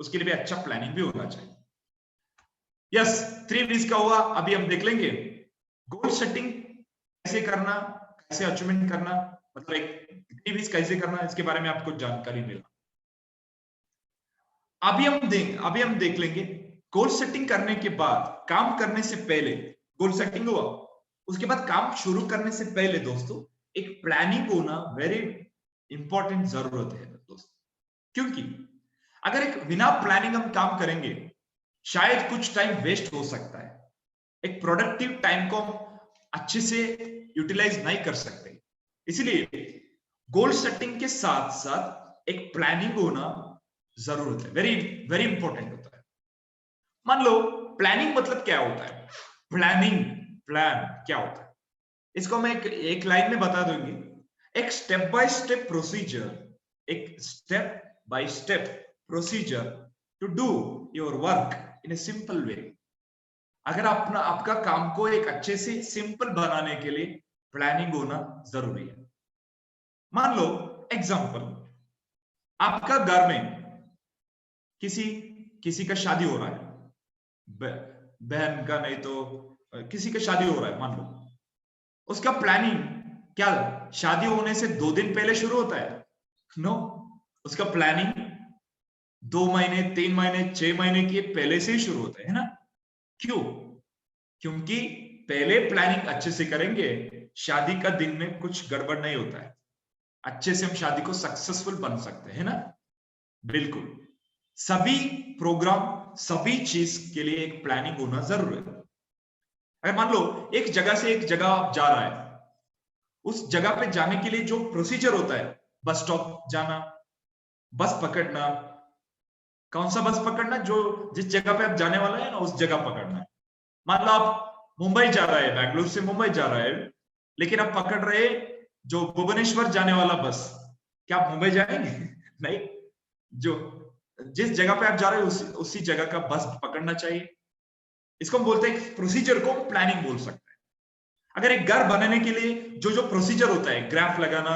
S1: उसके लिए भी अच्छा प्लानिंग भी होना चाहिए। यस, 3 वीज का हुआ। अभी हम देख लेंगे गोल सेटिंग कैसे करना, कैसे अचीवमेंट करना, मतलब एक 3 वीज कैसे करना, इसके बारे में आपको जानकारी मिला। अभी हम देख लेंगे गोल सेटिंग करने के बाद, काम करने से पहले, गोल सेटिंग हुआ, उसके बाद काम शुरू करने से पहले दोस्तों एक प्लानिंग होना वेरी इंपॉर्टेंट जरूरत है दोस्तों। क्योंकि अगर एक बिना प्लानिंग हम काम करेंगे, शायद कुछ टाइम वेस्ट हो सकता है, एक प्रोडक्टिव टाइम को अच्छे से यूटिलाइज नहीं कर सकते। इसलिए गोल सेटिंग के साथ साथ एक प्लानिंग होना जरूरत है, वेरी वेरी इंपॉर्टेंट होता है। मान लो प्लानिंग मतलब क्या होता है, प्लान क्या होता है, इसको मैं एक लाइन में बता दूंगी। एक स्टेप बाय स्टेप प्रोसीजर, एक step by step procedure to do your work in a simple way. अगर आपका काम को एक अच्छे से सिंपल बनाने के लिए प्लानिंग होना जरूरी है। मान लो एग्जांपल, आपका घर में किसी का शादी हो रहा है, बहन का नहीं तो किसी का शादी हो रहा है, मान लो। उसका प्लानिंग क्या शादी होने से 2 दिन पहले शुरू होता है? नो, उसका प्लानिंग 2 महीने, 3 महीने, 6 महीने के पहले से ही शुरू होता है ना? क्यों? क्योंकि पहले प्लानिंग अच्छे से करेंगे, शादी का दिन में कुछ गड़बड़ नहीं होता है, अच्छे से हम शादी को सक्सेसफुल बन सकते हैं ना? बिल्कुल, सभी प्रोग्राम, सभी चीज के लिए एक प्लानिंग होना जरूरी है। अगर मान लो एक जगह से एक जगह आप जा रहा है, उस जगह पे जाने के लिए जो प्रोसीजर होता है, बस स्टॉप जाना, बस पकड़ना, कौन सा बस पकड़ना, जो जिस जगह पे आप जाने वाला है ना उस जगह पकड़ना है। मान लो आप मुंबई जा रहे हैं, बैंगलोर से मुंबई जा रहे हैं, लेकिन आप पकड़ रहे जो भुवनेश्वर जाने वाला बस, क्या आप मुंबई जाएंगे? नहीं, जो जिस जगह पे आप जा रहे हैं उसी जगह का बस पकड़ना चाहिए। इसको हम बोलते हैं, प्रोसीजर को प्लानिंग बोल सकते हैं। अगर एक घर बनाने के लिए जो जो प्रोसीजर होता है, ग्राफ लगाना,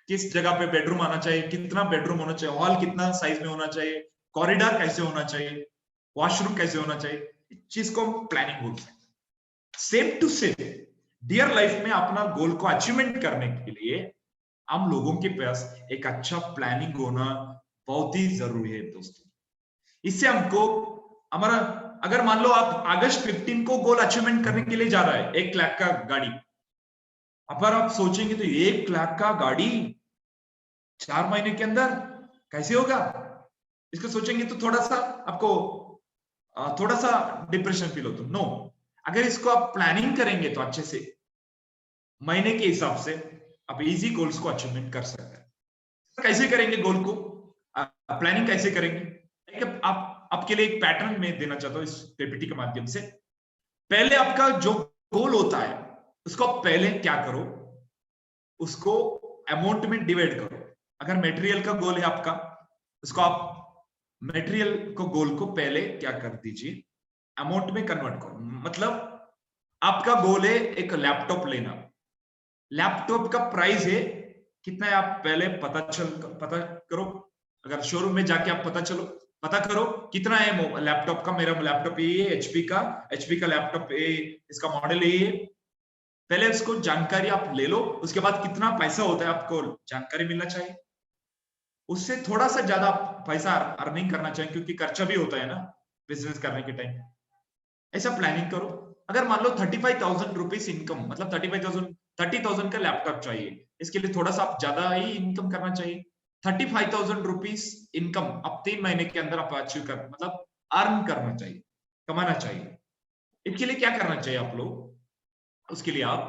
S1: किस जगह पे बेडरूम आना चाहिए, कितना बेडरूम होना चाहिए, हॉल कितना साइज में होना चाहिए, कॉरिडोर कैसे होना चाहिए, वॉशरूम कैसे होना चाहिए, इस चीज को हम प्लानिंग बोल सकते हैं। Same to same dear life में अपना गोल को अचीवमेंट करने के लिए हम लोगों के पास एक अच्छा प्लानिंग होना बहुत ही जरूरी है दोस्तों। इससे हमको हमारा, अगर मान लो आप अगस्त 15 को गोल अचीवमेंट करने के लिए जा रहा है, 1 लाख का गाड़ी, अगर आप सोचेंगे तो 1 लाख का गाड़ी 4 महीने के अंदर कैसे होगा, इसको सोचेंगे तो थोड़ा सा आपको थोड़ा सा डिप्रेशन फील होता है। नो, अगर इसको आप प्लानिंग करेंगे तो अच्छे से महीने के हिसाब से आप इजी गोल्स को अचीवमेंट कर सकते हैं। कैसे करेंगे गोल को, प्लानिंग कैसे करेंगे, आप आपके लिए एक पैटर्न में देना चाहता हूं इस पीपीटी के माध्यम से। पहले आपका जो गोल होता है उसको आप पहले क्या करो, उसको अमाउंट में डिवाइड करो। अगर मटेरियल का गोल है आपका, उसको आप मटेरियल को गोल को पहले क्या कर दीजिए, अमाउंट में कन्वर्ट करो। मतलब आपका गोल है एक लैपटॉप लेना, लैपटॉप का प्राइस है कितना है, आप पहले पता करो। अगर शोरूम में जाके आप पता करो कितना है लैपटॉप का, मेरा लैपटॉप ये है एचपी का लैपटॉप ये, इसका मॉडल ये है। पहले उसको जानकारी आप ले लो, उसके बाद कितना पैसा होता है आपको जानकारी मिलना चाहिए। उससे थोड़ा सा ज्यादा पैसा अर्निंग करना चाहिए, क्योंकि खर्चा भी होता है ना बिजनेस करने के टाइम। ऐसा प्लानिंग करो। अगर मान लो 35,000 रुपीज इनकम, मतलब 30,000 का लैपटॉप चाहिए, इसके लिए थोड़ा सा आप ज्यादा ही इनकम करना चाहिए। 35,000 रुपीज इनकम आप 3 महीने के अंदर आप अचीव कर, मतलब अर्न करना चाहिए, कमाना चाहिए। इसके लिए क्या करना चाहिए आप लोग, उसके लिए आप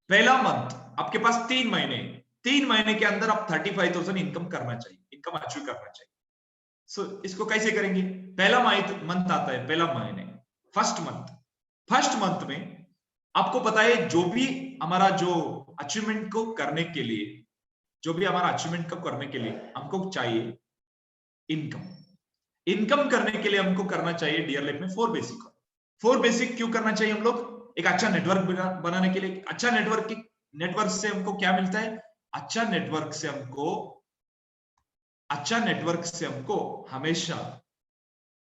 S1: पहला मंथ आपके पास 3 महीने के अंदर आप 35,000 इनकम करना चाहिए, इनकम अचीव करना चाहिए। सो इसको कैसे करेंगे, पहला मंथ आता है, पहला महीने फर्स्ट मंथ में आपको पता है जो भी हमारा जो अचीवमेंट को करने के लिए, जो भी हमारा अचीवमेंट को करने के लिए हमको चाहिए इनकम करने के लिए हमको करना चाहिए डियर लाइफ में 4 बेसिक क्यों करना चाहिए हम लोग, एक अच्छा नेटवर्क बनाने के लिए। अच्छा नेटवर्क से हमको क्या मिलता है, अच्छा नेटवर्क से हमको हमेशा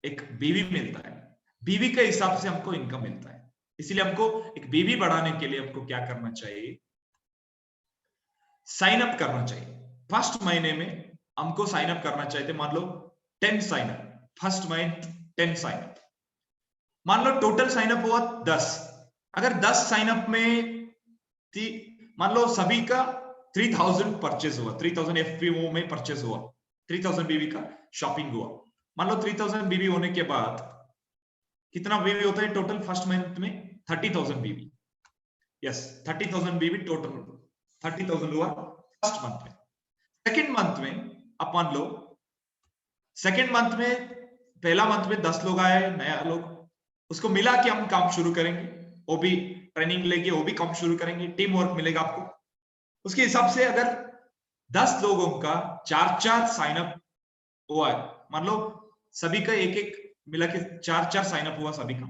S1: एक बीवी मिलता है, बीवी के हिसाब से हमको इनकम मिलता है। इसलिए हमको एक बीवी बढ़ाने के लिए हमको क्या करना चाहिए, साइन अप करना चाहिए। फर्स्ट महीने में हमको साइन अप करना चाहिए, मान लो 10 sign up, first month 10 sign up. मान लो टोटल साइन अप हुआ 10, अगर 10 साइन अप में मान लो सभी का 3000 परचेज हुआ, 3000 एफपीओ में परचेज हुआ, 3000 बीवी का शॉपिंग हुआ। मान लो 3000 बीवी होने के बाद कितना बीवी होता है टोटल फर्स्ट मंथ में, 30,000 बीवी। यस, 30,000 बीवी टोटल, 30,000 हुआ फर्स्ट मंथ में। सेकेंड मंथ में आप मान लो, सेकेंड मंथ में पहला मंथ में 10 लोग आए नया लोग, उसको मिला के हम काम शुरू करेंगे, वो भी ट्रेनिंग लेके वो भी काम शुरू करेंगे, टीम वर्क मिलेगा आपको। उसके हिसाब से अगर 10 लोगों का 4 साइन अप हुआ है, मान लो सभी का एक मिला के 4 साइन अप हुआ सभी का,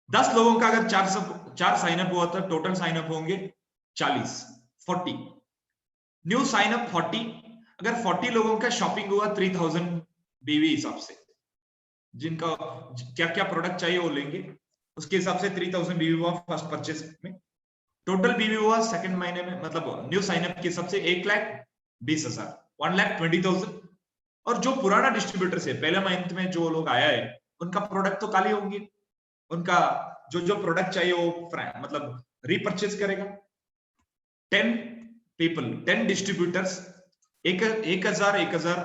S1: 10 लोगों का अगर 4 साइन अप हुआ तो टोटल साइन अप होंगे 40 न्यू साइन अप 40। अगर 40 लोगों का शॉपिंग हुआ 3000 बीवी हिसाब से, जिनका क्या क्या प्रोडक्ट चाहिए वो लेंगे, उसके हिसाब से 3000 बीवी हुआ फर्स्ट परचेस में। टोटल बीवी हुआ सेकंड महीने में, मतलब न्यू साइन अप के हिसाब से 1,20,000, 1,20,000। और जो पुराना डिस्ट्रीब्यूटर से पहले मंथ में जो लोग आया है, उनका प्रोडक्ट तो खाली होंगे, उनका जो जो प्रोडक्ट चाहिए वो मतलब रीपरचेज करेगा। 10 पीपल, 10 डिस्ट्रीब्यूटर्स 1,000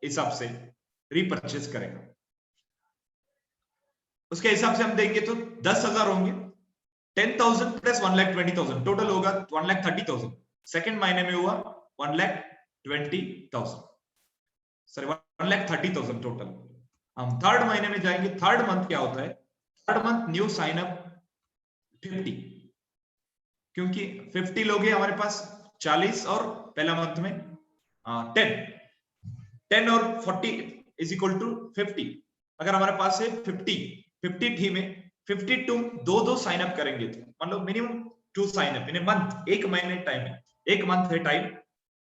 S1: हिसाब से रीपरचेज करेगा। उसके हिसाब से हम देंगे तो 10,000 होंगे। 10,000 प्लस 1,20,000 टोटल होगा 1,30,000। सेकेंड महीने में हुआ 1,20,000, सॉरी 1,30,000 टोटल। हम थर्ड महीने में जाएंगे। थर्ड मंथ क्या होता है? Third month new sign up 50, क्योंकि 50 लोग हैं हमारे पास, 40 और पहला मंथ में 10 और 40 इज इक्वल टू 50। अगर हमारे पास है 50 टी में 52 दो साइन अप करेंगे तो मतलब minimum 2 sign up in a month. एक महीने टाइम है, एक मंथ है टाइम,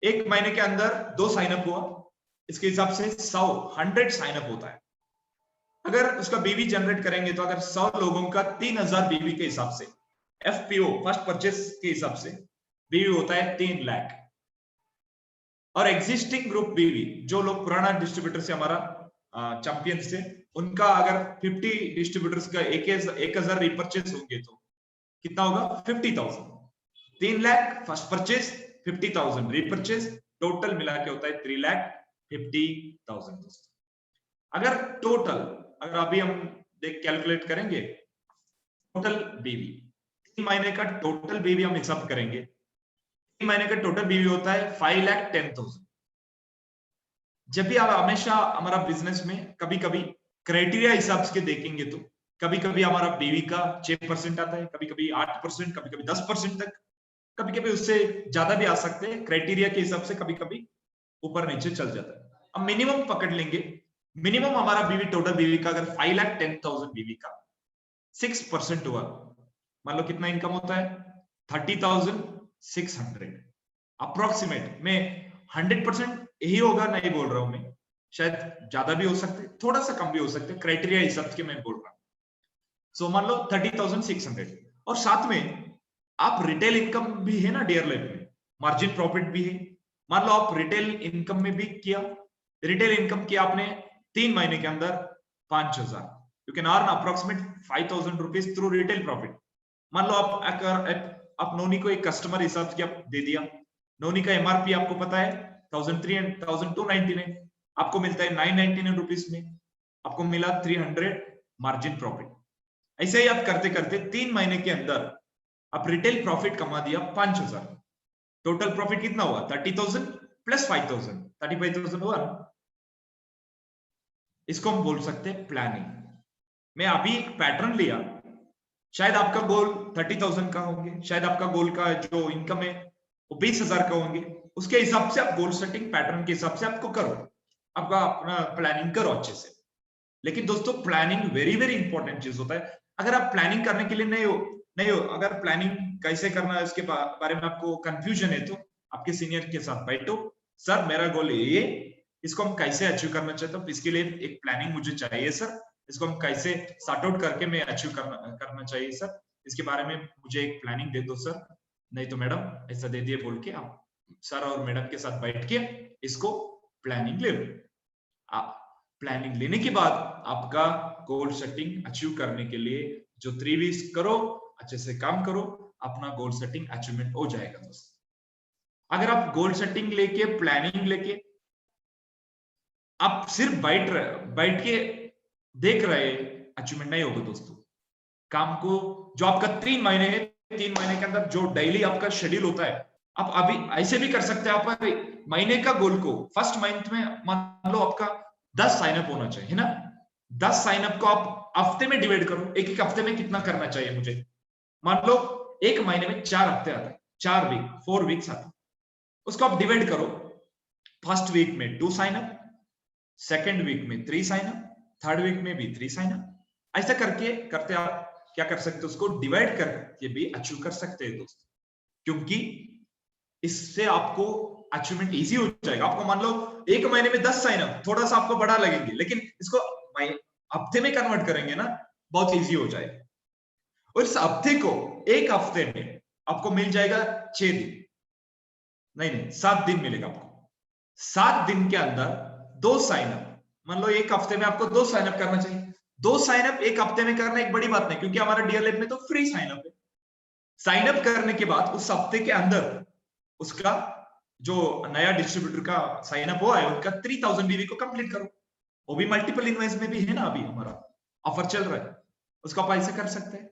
S1: एक महीने के अंदर 2 साइन अप हुआ, इसके हिसाब से 100 साइन अप होता है। अगर उसका बीवी जनरेट करेंगे तो अगर 100 लोगों का 3,000 बीवी के हिसाब से, एफपीओ फर्स्ट परचेस के हिसाब से बीवी होता है 3 लाख। और एग्जिस्टिंग ग्रुप बीवी, जो लोग पुराना डिस्ट्रीब्यूटर से हमारा चैंपियन से, उनका अगर 50 डिस्ट्रीब्यूटर्स का 1,000 रिपर्चेस होंगे तो कितना होगा? 50,000। 3 lakh first purchase, 50,000 repurchase, total मिला के होता है 3,50,000। अगर टोटल, अगर अभी हम कैलकुलेट करेंगे टोटल बीवी, 3 महीने का टोटल बीवी हम हिसाब करेंगे, 3 महीने का टोटल बीवी होता है 5,10,000। जब भी आप हमेशा हमारा बिजनेस में कभी कभी क्राइटेरिया हिसाब से देखेंगे तो कभी कभी हमारा बीवी का 6% आता है, कभी कभी 8%, कभी कभी 10% तक, कभी कभी उससे ज्यादा भी आ सकते हैं। क्राइटेरिया के हिसाब से कभी कभी ऊपर नीचे चल जाता है। अब मिनिमम पकड़ लेंगे, मिनिमम हमारा बीवी, टोटल बीवी का अगर 5,10,000 बीवी का 6% हुआ, मान लो कितना इनकम होता है? 30,600 अप्रोक्सीमेट। मैं 100% यही होगा नहीं बोल रहा हूं, मैं शायद ज्यादा भी हो सकते, थोड़ा सा कम भी हो सकते, क्राइटेरिया हिसाब के मैं बोल रहा हूं। सो मान लो 30,600, और साथ में आप रिटेल इनकम भी है ना डियर लाइफ में, मार्जिन प्रॉफिट भी है। मान लो आप रिटेल इनकम में भी किया, रिटेल इनकम किया आपने 3 महीने के अंदर 5,000, you can earn approximate 5,000 rupees through retail profit. मान लो आप नोनी को एक कस्टमर हिसाब से आप दे दिया, नोनी का एमआरपी आपको पता है 1,299, आपको मिलता है 999 रुपीज में, आपको मिला 300 मार्जिन प्रॉफिट। ऐसे ही आप करते करते 3 महीने के अंदर आप रिटेल प्रॉफिट कमा दिया 5,000। टोटल प्रॉफिट कितना हुआ? 30,000 प्लस 5,000, 35,000 हुआ। इसको हम बोल सकते हैं प्लानिंग। मैं अभी एक पैटर्न लिया, शायद आपका गोल 30,000 का होंगे, शायद आपका गोल का जो इनकम है वो 20,000 का होंगे। उसके हिसाब से आप गोल सेटिंग पैटर्न के हिसाब से आपको करो, आपका अपना प्लानिंग करो अच्छे से। लेकिन दोस्तों प्लानिंग वेरी वेरी इंपॉर्टेंट चीज होता है। अगर आप प्लानिंग करने के लिए नहीं हो, अगर प्लानिंग कैसे करना है उसके बारे में आपको कंफ्यूजन है तो आपके सीनियर के साथ बैठो, सर मेरा गोल ये, इसको हम कैसे अचीव करना चाहते हो, इसके लिए एक प्लानिंग मुझे चाहिए सर, इसको हम कैसे सॉर्ट आउट करके मैं अचीव करना चाहिए सर, इसके बारे में मुझे एक प्लानिंग दे दो सर, नहीं तो मैडम ऐसा दे दिए बोल के आप सर और मैडम के साथ बैठ के इसको प्लानिंग ले लो। प्लानिंग लेने के बाद आपका गोल सेटिंग अचीव करने के लिए जो 3 वीक्स करो, अच्छे से काम करो, अपना गोल सेटिंग अचीवमेंट हो जाएगा दोस्तों। अगर आप गोल सेटिंग लेके, प्लानिंग लेके आप सिर्फ बैठ के देख रहे, अचीवमेंट नहीं होगा दोस्तों। काम को जो आपका 3 महीने है, 3 महीने के अंदर जो डेली आपका शेड्यूल होता है, आप अभी ऐसे भी कर सकते हैं। आप महीने का गोल को फर्स्ट मंथ में मान लो आपका 10 साइन अप होना चाहिए, है ना? 10 साइन अप को आप हफ्ते में डिवाइड करो, एक हफ्ते में कितना करना चाहिए मुझे। मान लो एक महीने में 4 हफ्ते आते हैं, 4 वीक, 4 वीक्स आते हैं, उसको आप डिवाइड करो। फर्स्ट वीक में 2 साइन अप, सेकेंड वीक में 3 साइन अप, थर्ड वीक में भी 3 साइन अप। ऐसा करते आप क्या कर सकते हो, उसको डिवाइड करके भी अचीव कर सकते हैं दोस्तों, क्योंकि इससे आपको अचीवमेंट इजी हो जाएगा। आपको मान लो एक महीने में 10 साइन अप, थोड़ा सा आपको बड़ा लगेंगे, लेकिन इसको हफ्ते में कन्वर्ट करेंगे ना, बहुत इजी हो जाएगा। और इस हफ्ते को एक हफ्ते में आपको मिल जाएगा 6 दिन, नहीं 7 दिन मिलेगा आपको। 7 दिन के अंदर 2 साइन अप, मान लो एक हफ्ते में आपको 2 साइन अप करना चाहिए। 2 साइन अप एक हफ्ते में करना एक बड़ी बात नहीं, क्योंकि हमारा डियर लैब में तो फ्री साइन अप है। साइन अप करने के बाद उस हफ्ते के अंदर उसका जो नया डिस्ट्रीब्यूटर का साइन अप हुआ है उनका 3,000 बीवी को कंप्लीट करो। वो भी मल्टीपल इन्वेस्ट में भी है ना, अभी हमारा ऑफर चल रहा है। उसको आप ऐसे कर सकते हैं।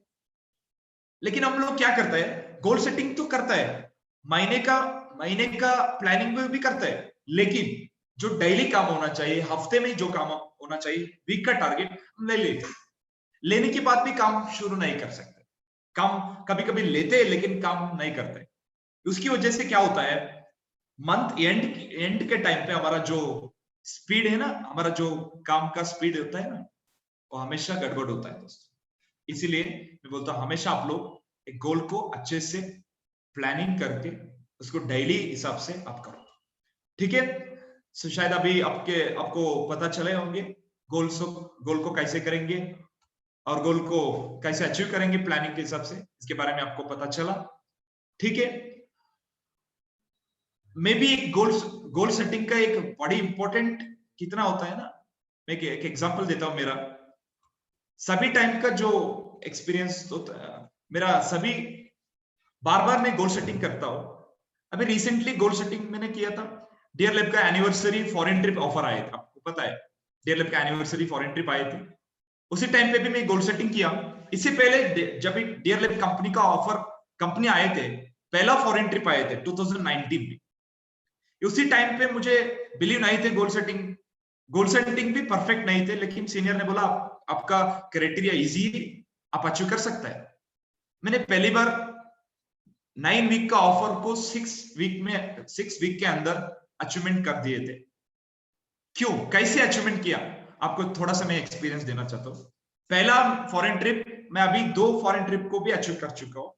S1: लेकिन हम लोग क्या करते हैं, गोल सेटिंग तो करता है, महीने का प्लानिंग भी करता है, लेकिन जो डेली काम होना चाहिए, हफ्ते में जो काम होना चाहिए, वीक का टारगेट हम नहीं लेते। लेने के बाद भी काम शुरू नहीं कर सकते, काम कभी कभी लेते हैं लेकिन काम नहीं करते। उसकी वजह से क्या होता है, मंथ एंड के टाइम पे हमारा जो स्पीड है ना, हमारा जो काम का स्पीड होता है ना, वो हमेशा गड़बड़ होता है दोस्तों। इसीलिए मैं बोलता हूं हमेशा आप लोग एक गोल को अच्छे से प्लानिंग करके उसको डेली हिसाब से आप करो, ठीक है। सो शायद अभी आपको पता चले होंगे गोल को कैसे करेंगे और गोल को कैसे अचीव करेंगे प्लानिंग के हिसाब से, इसके बारे में आपको पता चला, ठीक है। मे बी एक गोल सेटिंग का एक बड़ी इंपॉर्टेंट कितना होता है ना, मैं एक एग्जांपल देता हूं। मेरा सभी टाइम का जो एक्सपीरियंस होता है मेरा, सभी बार बार मैं गोल सेटिंग करता हूं। अभी रिसेंटली गोल सेटिंग मैंने किया था, डियर लैब का एनिवर्सरी फॉरेन ट्रिप ऑफर आए थे, आपको पता है डियर लैब का एनिवर्सरी फॉरेन ट्रिप आए थे, उसी टाइम पे भी मैं गोल सेटिंग किया। इससे पहले जब डियर लैब कंपनी का ऑफर कंपनी आए थे, पहला फॉरेन ट्रिप आए थे 2019 में, उसी टाइम पे मुझे बिलीव नहीं थे गोल सेटिंग भी परफेक्ट नहीं थे, लेकिन सीनियर ने बोला आपका क्राइटेरिया इजी है, आप अचीव कर सकता है। मैंने पहली बार 9 वीक का ऑफर को 6 वीक के अंदर अचीवमेंट कर दिए थे। क्यों, कैसे अचीवमेंट किया, आपको थोड़ा सा मैं एक्सपीरियंस देना चाहता हूँ। पहला फॉरेन ट्रिप, मैं अभी 2 फॉरेन ट्रिप को भी अचीव कर चुका हूँ।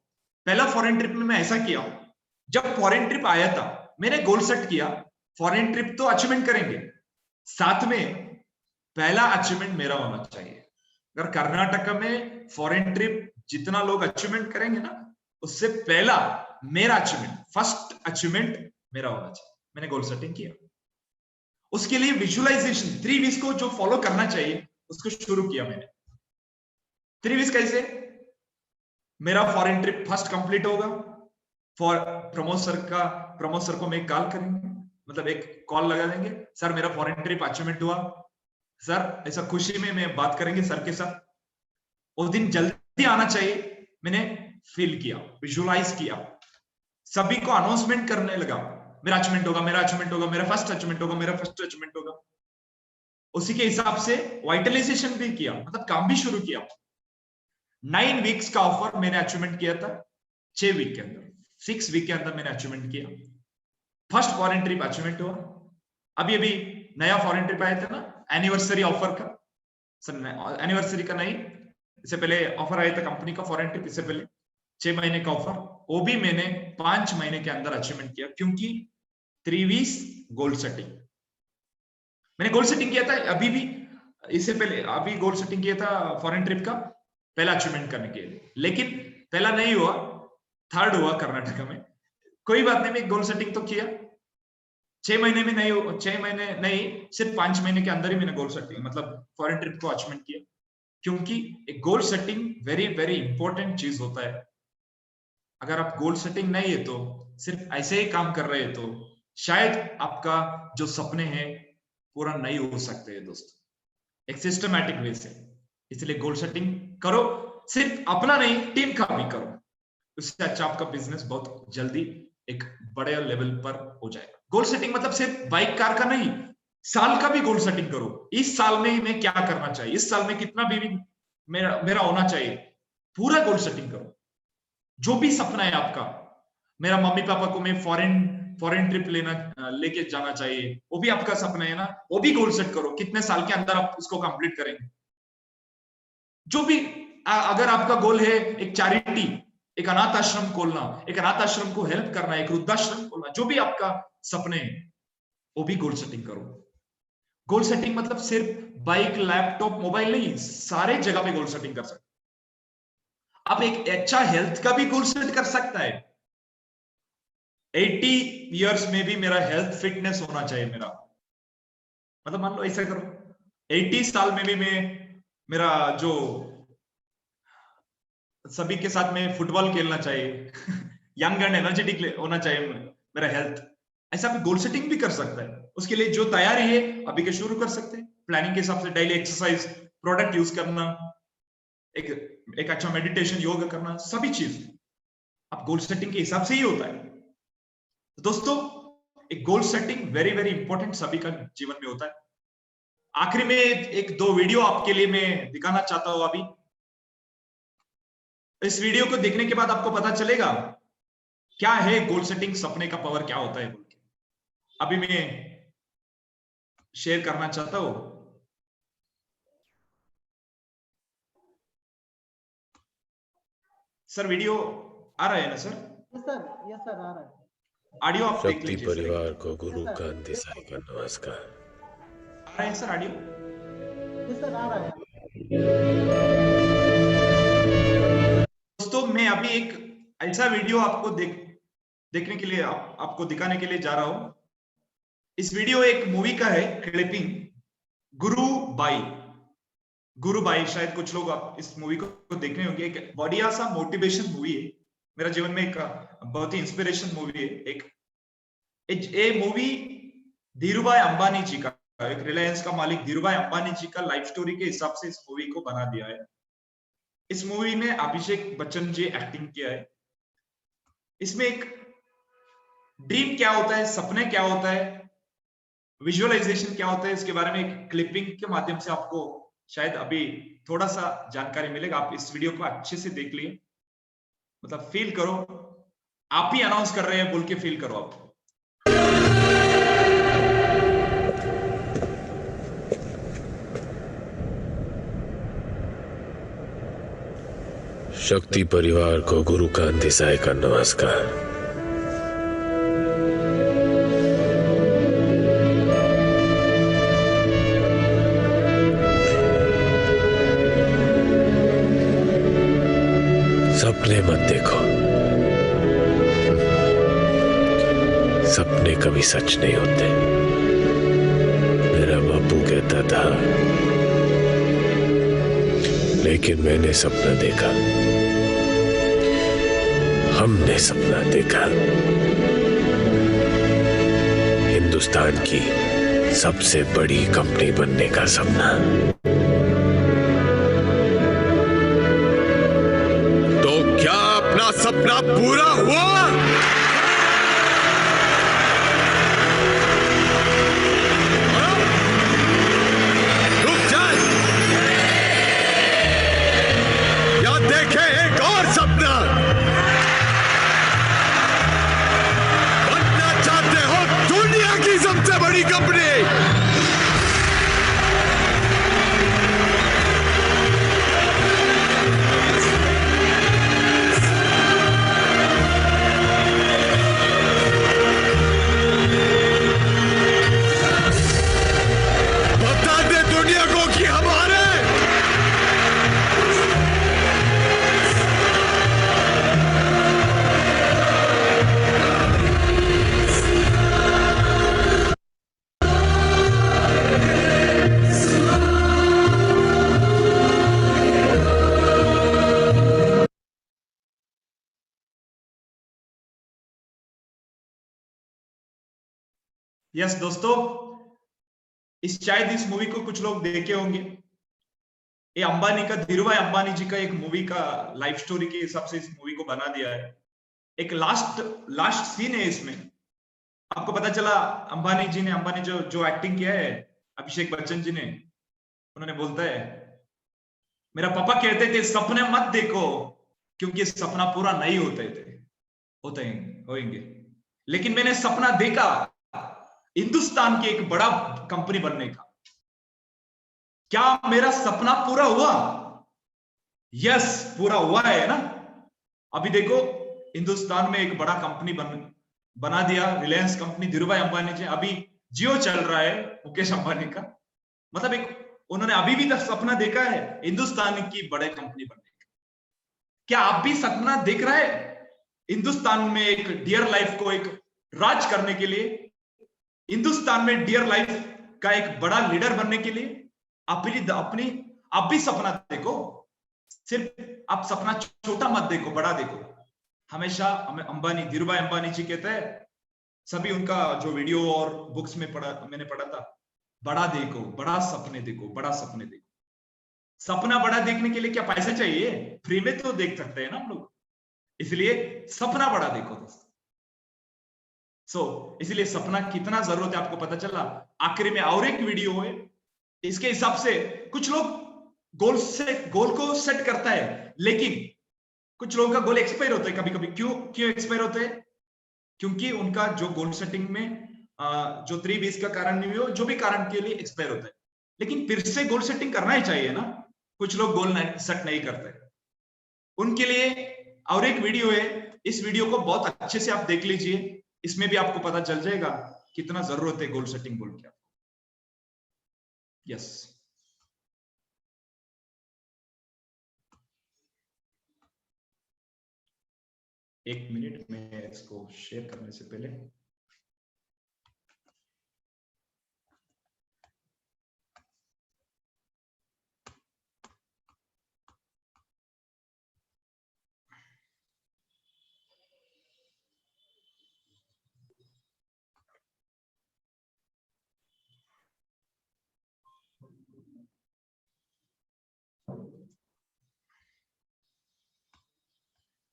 S1: पहला फॉरेन ट्रिप में मैं ऐसा किया, जब फॉरेन ट्रिप आया था मैंने गोल सेट किया, फॉरेन ट्रिप तो अचीवमेंट करेंगे, साथ में पहला अचीवमेंट मेरा होना चाहिए। अगर कर्नाटक में फॉरेन ट्रिप जितना लोग अचीवमेंट करेंगे ना, उससे पहला मेरा अचीवमेंट, फर्स्ट अचीवमेंट मेरा होना चाहिए। मैंने गोल सेटिंग किया, उसके लिए विजुअलाइजेशन 3 वीक्स को जो फॉलो करना चाहिए उसको शुरू किया मैंने। 3 वीक्स कैसे, मेरा फॉरेन ट्रिप फर्स्ट कंप्लीट होगा, फॉर प्रमोद सर को मैं कॉल करेंगे, मतलब एक कॉल लगा देंगे, सर मेरा फॉरेन ट्रिप अचीवमेंट हुआ सर, ऐसा खुशी में मैं बात करेंगे सर के साथ, उस दिन जल्दी आना चाहिए। मैंने फील किया, विजुअलाइज किया, सभी को अनाउंसमेंट करने लगा, मेरा अचीवमेंट होगा, मेरा अचीवमेंट होगा, मेरा फर्स्ट अचीवमेंट होगा, मेरा फर्स्ट अचीवमेंट होगा। उसी के हिसाब से वाइटलाइजेशन भी किया, मतलब काम भी शुरू किया। 9 वीक्स का ऑफर मैंने अचीवमेंट किया था 6 वीक के अंदर, 6 वीक के अंदर मैंने अचीवमेंट किया। फर्स्ट फॉरेन ट्रिप अचीवमेंट हुआ। अभी अभी नया फॉरेन ट्रिप आया था ना, एनिवर्सरी ऑफर का, सर एनिवर्सरी का नहीं, इससे पहले ऑफर आया था कंपनी का फॉरेन ट्रिप, इससे पहले 6 महीने का ऑफर, वो भी मैंने 5 महीने के अंदर अचीवमेंट किया, क्योंकि 3 वीक्स गोल सेटिंग। मैंने गोल सेटिंग किया था अभी भी, इससे पहले अभी गोल सेटिंग किया था फॉरेन ट्रिप का पहला अचीवमेंट करने के लिए, लेकिन पहला नहीं हुआ, थर्ड हुआ कर्नाटक में। कोई बात नहीं, मैं गोल सेटिंग तो किया, 6 महीने में नहीं, 6 महीने नहीं, सिर्फ 5 महीने के अंदर ही मैंने गोल सेटिंग मतलब फॉरेन ट्रिप को अचीवमेंट किया। क्योंकि एक goal setting very very important चीज होता है। अगर आप गोल सेटिंग नहीं है तो सिर्फ ऐसे ही काम कर रहे हैं तो शायद आपका जो सपने हैं पूरा नहीं हो सकते हैं दोस्तों, एक सिस्टमैटिक वे से। इसलिए गोल सेटिंग करो, सिर्फ अपना नहीं टीम का भी करो, उससे अच्छा आपका बिजनेस बहुत जल्दी एक बड़े लेवल पर हो जाएगा। गोल सेटिंग मतलब सिर्फ बाइक कार का नहीं, साल का भी गोल सेटिंग करो। इस साल में मैं क्या करना चाहिए, इस साल में कितना भी मेरा होना चाहिए, पूरा गोल सेटिंग करो। जो भी सपना है आपका, मेरा मम्मी पापा को मैं फॉरेन ट्रिप लेके जाना चाहिए, वो भी आपका सपना है ना, वो भी गोल सेट करो, कितने साल के अंदर आप उसको कंप्लीट करेंगे। जो भी अगर आपका गोल है एक चैरिटी, एक अनाथ आश्रम खोलना, एक अनाथ आश्रम को हेल्प करना, एक वृद्धाश्रम खोलना, जो भी आपका सपने हैं वो भी गोल सेटिंग करो। गोल सेटिंग मतलब सिर्फ बाइक लैपटॉप मोबाइल नहीं, सारे जगह पे गोल सेटिंग कर सकते। आप एक अच्छा हेल्थ का भी गोल सेट कर सकता है। 80 इयर्स में भी मेरा हेल्थ फिटनेस होना चाहिए मेरा, मतलब मान लो ऐसा करो 80 साल में भी मेरा जो सभी के साथ में फुटबॉल खेलना चाहिए यंग एंड एनर्जेटिक होना चाहिए मेरा हेल्थ। ऐसा भी गोल सेटिंग भी कर सकता है। उसके लिए जो तैयारी है अभी के शुरू कर सकते हैं, प्लानिंग के हिसाब से डेली एक्सरसाइज, प्रोडक्ट यूज करना, एक अच्छा मेडिटेशन, योगा करना, सभी चीज आप गोल सेटिंग के हिसाब से ही होता है। तो दोस्तों, एक goal setting very very important सभी का जीवन में होता है। आखिरी में एक दो वीडियो आपके लिए मैं दिखाना चाहता हूं। अभी इस वीडियो को देखने के बाद आपको पता चलेगा क्या है गोल सेटिंग, सपने का पावर क्या होता है बोल के अभी मैं शेयर करना चाहता हूं। सर वीडियो आ रहा है ना सर?
S2: यस सर आ रहा है।
S1: ऑडियो आप देख
S3: शक्ति
S1: लीजिए।
S3: परिवार को गुरु कांत देसाई का नमस्कार।
S1: आ रहा है सर ऑडियो?
S2: यस सर आ रहा है।
S1: दोस्तों, मैं अभी एक ऐसा वीडियो आपको देखने के लिए आपको दिखाने के लिए जा रहा हूं। इस वीडियो एक मूवी का है, क्लिपिंग, गुरुबाई। शायद कुछ लोग आप इस मूवी को देखने होंगे। एक बढ़िया सा मोटिवेशन मूवी है, मेरा जीवन में एक बहुत ही इंस्पिरेशन मूवी है। एक मूवी धीरूभाई अंबानी जी का, एक रिलायंस का मालिक धीरूभाई अंबानी जी का लाइफ स्टोरी के हिसाब से इस मूवी को बना दिया है। इस मूवी में अभिषेक बच्चन जी एक्टिंग किया है। इसमें एक ड्रीम क्या होता है, सपने क्या होता है, विजुअलाइजेशन क्या होता है, इसके बारे में एक क्लिपिंग के माध्यम से आपको शायद अभी थोड़ा सा जानकारी मिलेगा। आप इस वीडियो को अच्छे से देख लिए, मतलब फील करो, आप ही अनाउंस कर रहे हैं बोल के फील करो आप।
S3: शक्ति परिवार को गुरु कांत देसाई का नमस्कार। सपने मत देखो, सपने कभी सच नहीं होते। मेरा बापू कहता था, लेकिन मैंने सपना देखा, हमने सपना देखा, हिंदुस्तान की सबसे बड़ी कंपनी बनने का सपना। तो क्या अपना सपना पूरा हुआ? रुक जाए या देखें एक और सपना। बनना चाहते हो दुनिया की सबसे बड़ी कंपनी? बता दे दुनिया को कि हमारे
S1: यस दोस्तों, शायद इस मूवी को कुछ लोग देखे होंगे। ये अंबानी का, धीरूभाई अंबानी जी का एक मूवी का लाइफ स्टोरी के हिसाब से इस मूवी को बना दिया है। एक लास्ट सीन है इसमें, आपको पता चला अंबानी जो एक्टिंग किया है अभिषेक बच्चन जी ने, उन्होंने बोलता है, मेरा पापा कहते थे सपने मत देखो क्योंकि सपना पूरा नहीं होएंगे, लेकिन मैंने सपना देखा हिंदुस्तान की एक बड़ा कंपनी बनने का। क्या मेरा सपना पूरा हुआ? यस, पूरा हुआ है ना। अभी देखो, हिंदुस्तान में एक बड़ा कंपनी बना दिया, रिलायंस कंपनी, धीरूभाई अंबानी जी। अभी जियो चल रहा है मुकेश अंबानी का, मतलब उन्होंने अभी भी तक सपना देखा है हिंदुस्तान की बड़े कंपनी बनने का। क्या आप भी सपना देख रहे हैं हिंदुस्तान में एक डियर लाइफ को एक राज करने के लिए, हिंदुस्तान में डियर लाइफ का एक बड़ा लीडर बनने के लिए? आप भी सपना देखो। सिर्फ आप सपना छोटा मत देखो, बड़ा देखो। हमेशा हमें धीरूभाई अंबानी जी कहते हैं, सभी उनका जो वीडियो और बुक्स में मैंने पढ़ा था, बड़ा देखो, बड़ा सपने देखो, बड़ा सपने देखो। सपना बड़ा देखने के लिए क्या पैसा चाहिए? फ्री में तो देख सकते हैं ना हम लोग, इसलिए सपना बड़ा देखो दोस्तों। इसलिए सपना कितना जरूरत है आपको पता चला। आखिरी में और एक वीडियो है, इसके हिसाब से कुछ लोग गोल को सेट करता है, लेकिन कुछ लोगों का गोल एक्सपायर होता है कभी कभी। क्यों एक्सपायर होते हैं? क्योंकि उनका जो गोल सेटिंग में जो 3 का कारण नहीं हो, जो भी कारण के लिए एक्सपायर होता है। लेकिन फिर से गोल सेटिंग करना ही चाहिए ना। कुछ लोग गोल सेट नहीं करते, उनके लिए और एक वीडियो है। इस वीडियो को बहुत अच्छे से आप देख लीजिए, इसमें भी आपको पता चल जाएगा कितना जरूरत है गोल सेटिंग बोल के। यस, एक मिनट में इसको शेयर करने से पहले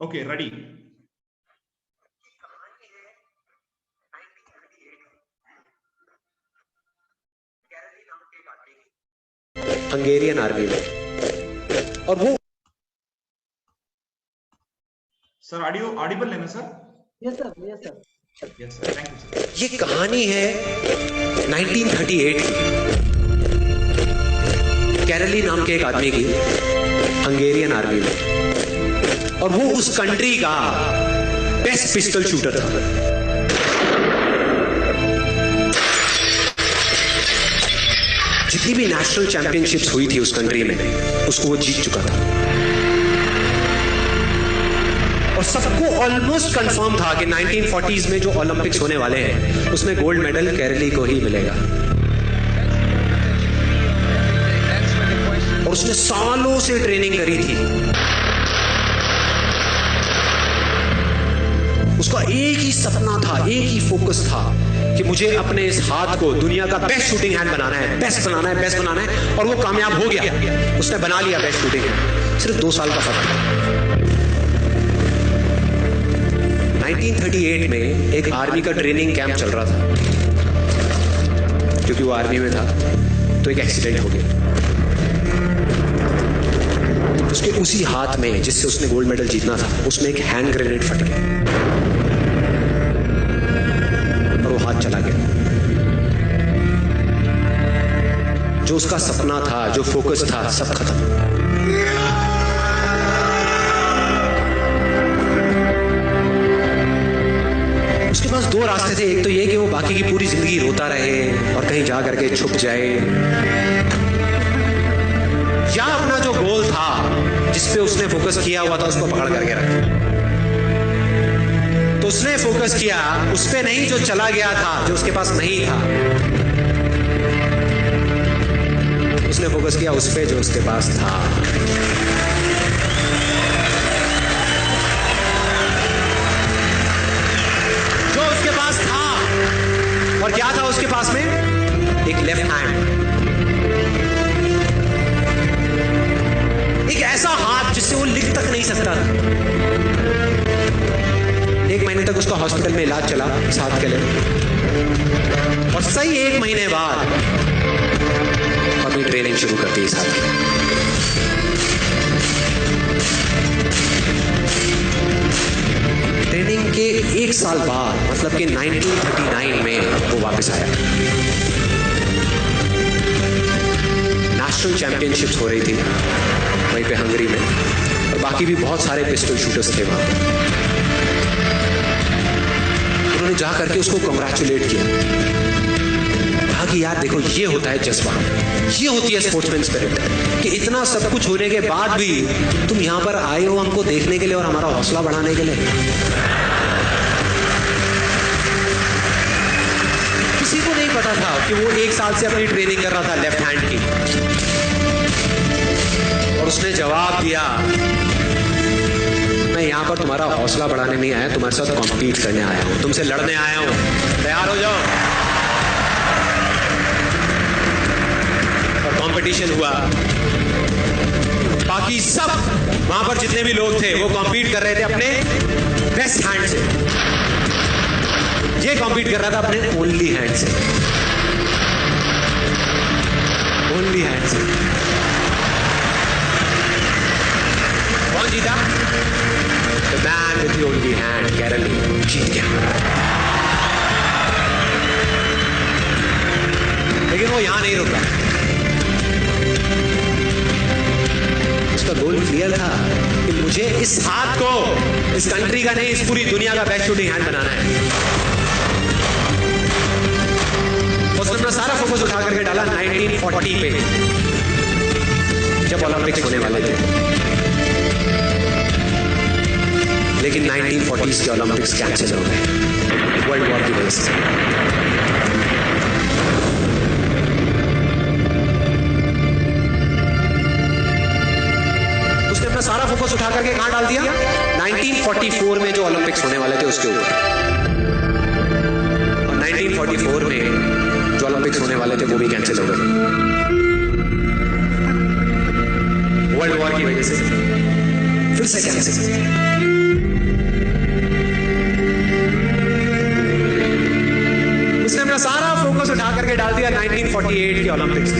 S1: ओके, रेडी।
S4: हंगेरियन आर्मी में, और वो
S1: सर ऑडिबल है ना sir?
S2: Yes sir, yes sir.
S1: Yes sir, thank you sir.
S4: ये कहानी है 1938 की, कैरली नाम के एक आदमी की, हंगेरियन आर्मी में, और वो उस कंट्री का बेस्ट पिस्टल शूटर था। जितनी भी नेशनल चैंपियनशिप्स हुई थी उस कंट्री में, उसको वो जीत चुका था। और सबको ऑलमोस्ट कंफर्म था कि 1940s में जो ओलंपिक्स होने वाले हैं उसमें गोल्ड मेडल केरली को ही मिलेगा। और उसने सालों से ट्रेनिंग करी थी। उसका एक ही सपना था, एक ही फोकस था कि मुझे अपने इस हाथ को दुनिया का बेस्ट शूटिंग हैंड बनाना है, बेस्ट बनाना है, बेस्ट बनाना है। और वो कामयाब हो गया, उसने बना लिया बेस्ट शूटिंग हैंड। सिर्फ 2 साल का फर्क था। 1938 में एक आर्मी का ट्रेनिंग कैंप चल रहा था। क्योंकि वो आर्मी में था तो एक एक्सीडेंट हो गया। उसके उसी हाथ में जिससे उसने गोल्ड मेडल जीतना था, उसमें एक हैंड ग्रेनेड फट गया और वो हाथ चला गया। जो उसका सपना था, जो फोकस था, सब खत्म। उसके पास 2 रास्ते थे। एक तो ये कि वो बाकी की पूरी जिंदगी रोता रहे और कहीं जा करके छुप जाए, या अपना जो गोल था जिस पे उसने फोकस किया हुआ था उसको पकड़ करके रखे। तो उसने फोकस किया उस पे नहीं जो चला गया था, जो उसके पास नहीं था। उसने फोकस किया उस पे जो उसके पास था। जो उसके पास था, और क्या था उसके पास में? एक लेफ्ट हैंड, एक ऐसा हाथ जिससे वो लिख तक नहीं सकता था। 1 महीने तक उसका हॉस्पिटल में इलाज चला इस हाथ के लिए, और सही 1 महीने बाद अपनी ट्रेनिंग शुरू कर दी इस हाथ की। ट्रेनिंग के 1 साल बाद, मतलब कि 1939 में वो वापस आया। नेशनल चैंपियनशिप्स हो रही थी वहीं पे हंगरी में, और बाकी भी बहुत सारे पिस्टल शूटर्स थे वहां। उन्होंने जा करके उसको कंग्रेचुलेट किया, कहा कि यार देखो, ये होता है जज्बा, ये होती है स्पोर्ट्समैन स्पिरिट, कि इतना सब कुछ होने के बाद भी तुम यहां पर आए हो हमको देखने के लिए और हमारा हौसला बढ़ाने के लिए। किसी को नहीं पता था कि वो 1 साल से अपनी ट्रेनिंग कर रहा था लेफ्ट हैंड की, और उसने जवाब दिया, मैं यहां पर तुम्हारा हौसला बढ़ाने नहीं आया, तुम्हारे साथ कॉम्पीट करने आया हूं, तुमसे लड़ने आया हूं, तैयार हो जाओ। और कंपटीशन हुआ, बाकी सब वहां पर जितने भी लोग थे वो कॉम्पीट कर रहे थे अपने बेस्ट हैंड से। ये कॉम्पीट कर रहा था अपने ओनली हैंड से, ओनली हैंड से। कौन जीता? The man with the only hand, Karoly जीत गया। लेकिन वो यहां नहीं रुका। उसका गोल क्लियर था कि मुझे इस हाथ को इस कंट्री का नहीं, इस पूरी दुनिया का बेस्ट शूटिंग हैंड बनाना है। उसने अपना सारा फोकस उठा करके डाला 1940 पे, जब ओलंपिक्स होने वाले थे। लेकिन 1940s के ओलंपिक्स कैंसिल हो गए वर्ल्ड वॉर की वजह से। उसने अपना सारा फोकस उठा करके कहां डाल दिया? 1944 में जो ओलंपिक्स होने वाले थे उसके ऊपर। और 1944 में जो ओलंपिक्स होने वाले थे वो भी कैंसिल हो गए वर्ल्ड वॉर की वजह से। फिर से कैंसिल। उसने अपना सारा फोकस उठा करके डाल दिया 1948 के ओलंपिक्स।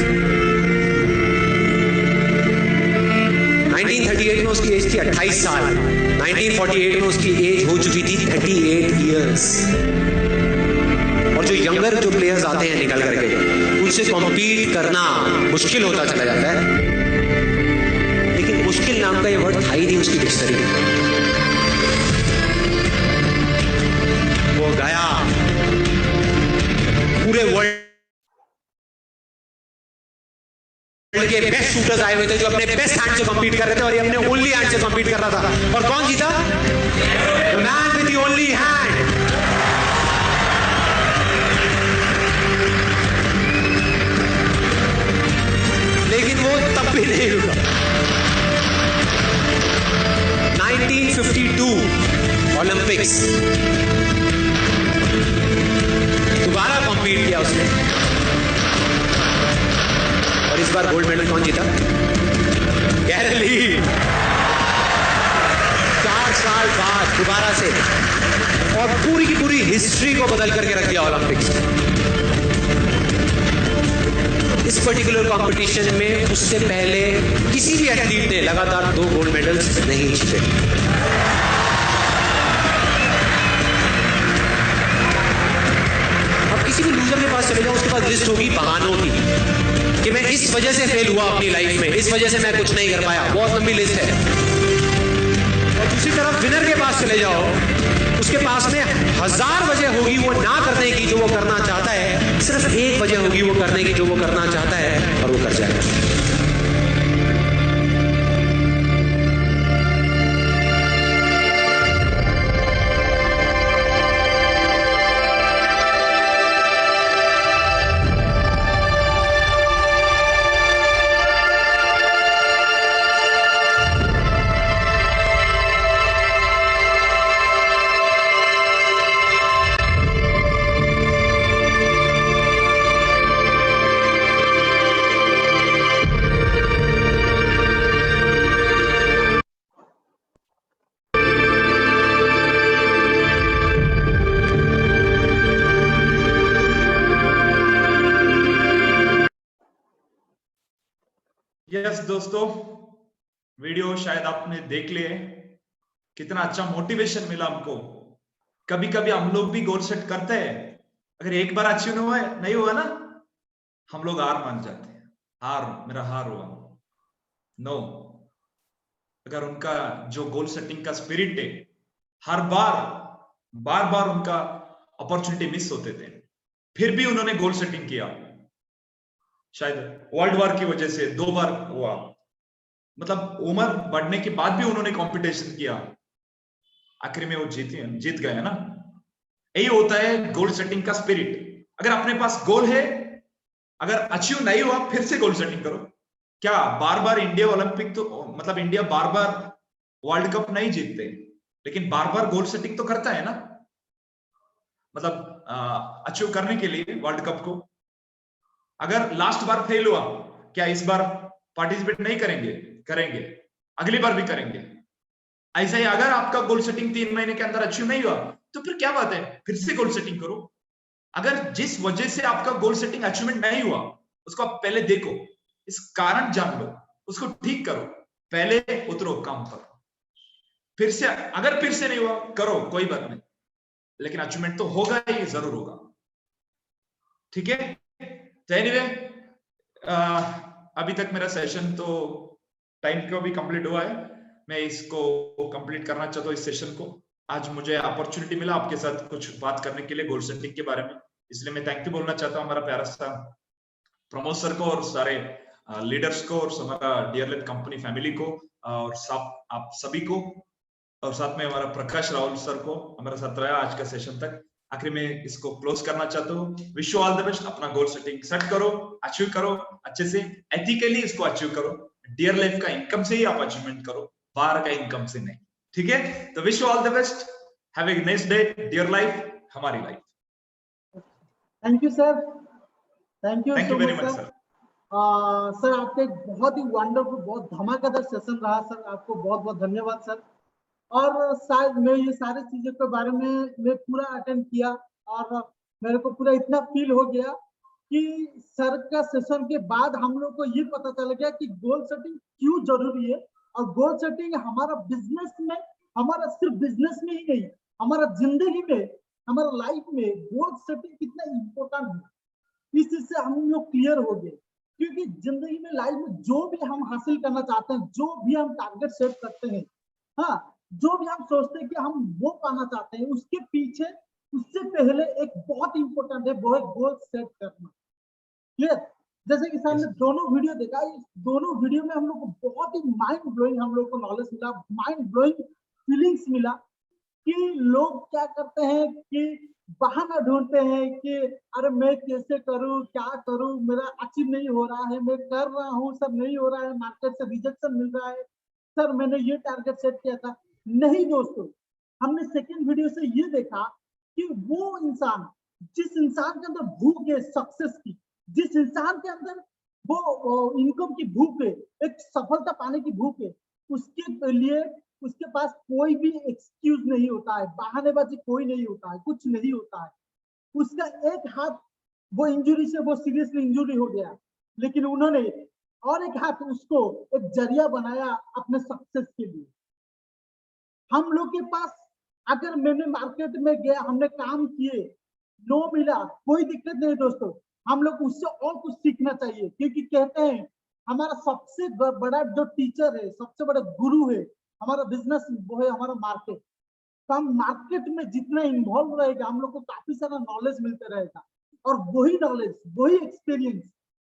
S4: 1938 में उसकी एज थी 28 साल, 1948 में उसकी एज हो चुकी थी 38 इयर्स। और जो यंगर जो प्लेयर्स आते हैं निकल करके, उनसे कॉम्पीट करना मुश्किल होता चला जाता है। लेकिन मुश्किल नाम का ये वर्ड था ही नहीं उसकी डिक्शनरी में। वो गया, पूरे वर्ल्ड के बेस्ट शूटर्स आए हुए थे जो अपने बेस्ट हैंड से कॉम्पीट कर रहे थे, और ये अपने ओनली हैंड से कॉम्पीट कर रहा था। और कौन जीता? The man with the only hand. लेकिन वो तब भी नहीं रुका। 1952 ओलंपिक्स, दोबारा कॉम्पीट किया उसने, और इस बार गोल्ड मेडल कौन जीता? कैरल ली। 4 साल बाद दोबारा से, और पूरी की पूरी हिस्ट्री को बदल करके रख दिया ओलंपिक्स। इस पर्टिकुलर कंपटीशन में उससे पहले किसी भी एथलीट ने लगातार 2 गोल्ड मेडल्स नहीं जीते। अब किसी भी लूजर के पास चले जाओ, उसके पास लिस्ट होगी बहानों की कि मैं इस वजह से फेल हुआ अपनी लाइफ में, इस वजह से मैं कुछ नहीं कर पाया। बहुत लंबी लिस्ट है। और दूसरी तरफ विनर के पास चले जाओ, उसके पास में 1000 वजह होगी वो ना करने की जो वो करना चाहता है, सिर्फ एक वजह होगी वो करने की जो वो करना चाहता है, और वो कर जाएगा।
S1: यस दोस्तों, वीडियो शायद आपने देख लिए। कितना अच्छा मोटिवेशन मिला हमको। कभी कभी हम लोग भी गोल सेट करते हैं, अगर एक बार अचीव नहीं हुआ ना, हम लोग हार मान जाते हैं। मेरा हार हुआ। नो, अगर उनका जो गोल सेटिंग का स्पिरिट है, हर बार उनका अपॉर्चुनिटी मिस होते थे, फिर भी उन्होंने गोल सेटिंग किया। शायद वर्ल्ड वॉर की वजह से 2 बार हुआ, मतलब उम्र बढ़ने के बाद भी उन्होंने कंपटीशन किया, आखिर में वो जीत गए ना। यही होता है गोल सेटिंग का स्पिरिट। अगर अपने पास गोल है, अगर अचीव नहीं हुआ, फिर से गोल सेटिंग करो। क्या बार इंडिया ओलंपिक तो मतलब इंडिया बार वर्ल्ड कप नहीं जीतते, लेकिन बार गोल सेटिंग तो करता है ना, मतलब अचीव करने के लिए वर्ल्ड कप को। अगर लास्ट बार फेल हुआ, क्या इस बार पार्टिसिपेट नहीं करेंगे? अगली बार भी करेंगे। ऐसा ही अगर आपका गोल सेटिंग 3 महीने के अंदर अचीव नहीं हुआ तो फिर क्या बात है, फिर से गोल सेटिंग करो। अगर जिस वजह से आपका गोल सेटिंग अचीवमेंट नहीं हुआ उसको आप पहले देखो, इस कारण जान लो, उसको ठीक करो, पहले उतरो काम पर। फिर से अगर फिर से नहीं हुआ करो, कोई बात नहीं, लेकिन अचीवमेंट तो होगा ही, जरूर होगा। ठीक है, तो एनीवे अभी तक मेरा सेशन तो टाइम को भी कंप्लीट हुआ है, मैं इसको कंप्लीट करना चाहता हूँ इस सेशन को। आज मुझे अपॉर्चुनिटी मिला आपके साथ कुछ बात करने के लिए गोल सेटिंग के बारे में, इसलिए मैं थैंक यू बोलना चाहता हूँ हमारा प्यारा सा प्रमोद सर को और सारे लीडर्स को और हमारा डियर लैब कंपनी फैमिली को और सब आप सभी को, और साथ में हमारा प्रकाश राहुल सर को हमारे साथ रहा आज का सेशन तक। आखिर में इसको क्लोज करना चाहता हूँ। Wish you all the best. अपना गोल सेटिंग सेट करो, अचीव करो अच्छे से, एथिकली इसको अचीव करो। डियर लाइफ का इनकम से ही आप अचीवमेंट करो, बाहर का इनकम से नहीं। ठीक है, तो wish you all the best, have a nice day. Dear life हमारी life.
S2: Thank you sir, thank you
S1: thank you very much sir.
S2: Sir आपका एक बहुत ही वंडरफुल, बहुत धमाकेदार सेशन रहा सर, आपको बहुत बहुत धन्यवाद सर। और शायद मैं ये सारी चीजों के बारे में मैं पूरा अटेंड किया और मेरे को पूरा इतना फील हो गया कि सर का सेशन के बाद हम लोग को ये पता चल गया कि गोल सेटिंग क्यों जरूरी है। और गोल सेटिंग हमारा बिजनेस में, हमारा सिर्फ बिजनेस में ही नहीं, हमारा जिंदगी में, हमारा लाइफ में गोल सेटिंग कितना इम्पोर्टेंट है, इस चीज से हम लोग क्लियर हो गए। क्योंकि जिंदगी में, लाइफ में जो भी हम हासिल करना चाहते हैं, जो भी हम टारगेट सेट करते हैं, हाँ, जो भी हम सोचते हैं कि हम वो पाना चाहते हैं, उसके पीछे उससे पहले एक बहुत इंपॉर्टेंट है, वो है गोल सेट करना। क्लियर? जैसे कि सर ने दोनों वीडियो देखा, इस दोनों वीडियो में हम लोग को बहुत ही माइंड ब्लोइंग हम लोग को नॉलेज मिला, माइंड ब्लोइंग फीलिंग्स मिला कि लोग क्या करते हैं कि बहाना ढूंढते हैं कि अरे मैं कैसे करूं, क्या करूं, मेरा अचीव नहीं हो रहा है, मैं कर रहा हूं सर नहीं हो रहा है, मार्केट से रिजेक्शन मिल रहा है, सर मैंने ये टारगेट सेट किया था। नहीं दोस्तों, हमने सेकंड वीडियो से ये देखा कि वो इंसान, जिस इंसान के अंदर भूख है सक्सेस की, जिस इंसान के अंदर वो इनकम की भूख है, एक सफलता पाने की भूख है, उसके लिए उसके पास कोई भी एक्सक्यूज नहीं होता है, बहानेबाजी कोई नहीं होता है, कुछ नहीं होता है। उसका एक हाथ वो इंजरी से वो सीरियसली इंजरी हो गया, लेकिन उन्होंने और एक हाथ उसको एक जरिया बनाया अपने सक्सेस के लिए। हम लोग के पास अगर मैंने मार्केट में गया, हमने काम किए, नो मिला, कोई दिक्कत नहीं दोस्तों, हम लोग उससे और कुछ सीखना चाहिए। क्योंकि कहते हैं हमारा सबसे बड़ा जो टीचर है, सबसे बड़ा गुरु है हमारा बिजनेस, वो है हमारा मार्केट। तो हम मार्केट में जितना इन्वॉल्व रहेगा, हम लोग को काफी सारा नॉलेज मिलता रहेगा, और वही नॉलेज, वही एक्सपीरियंस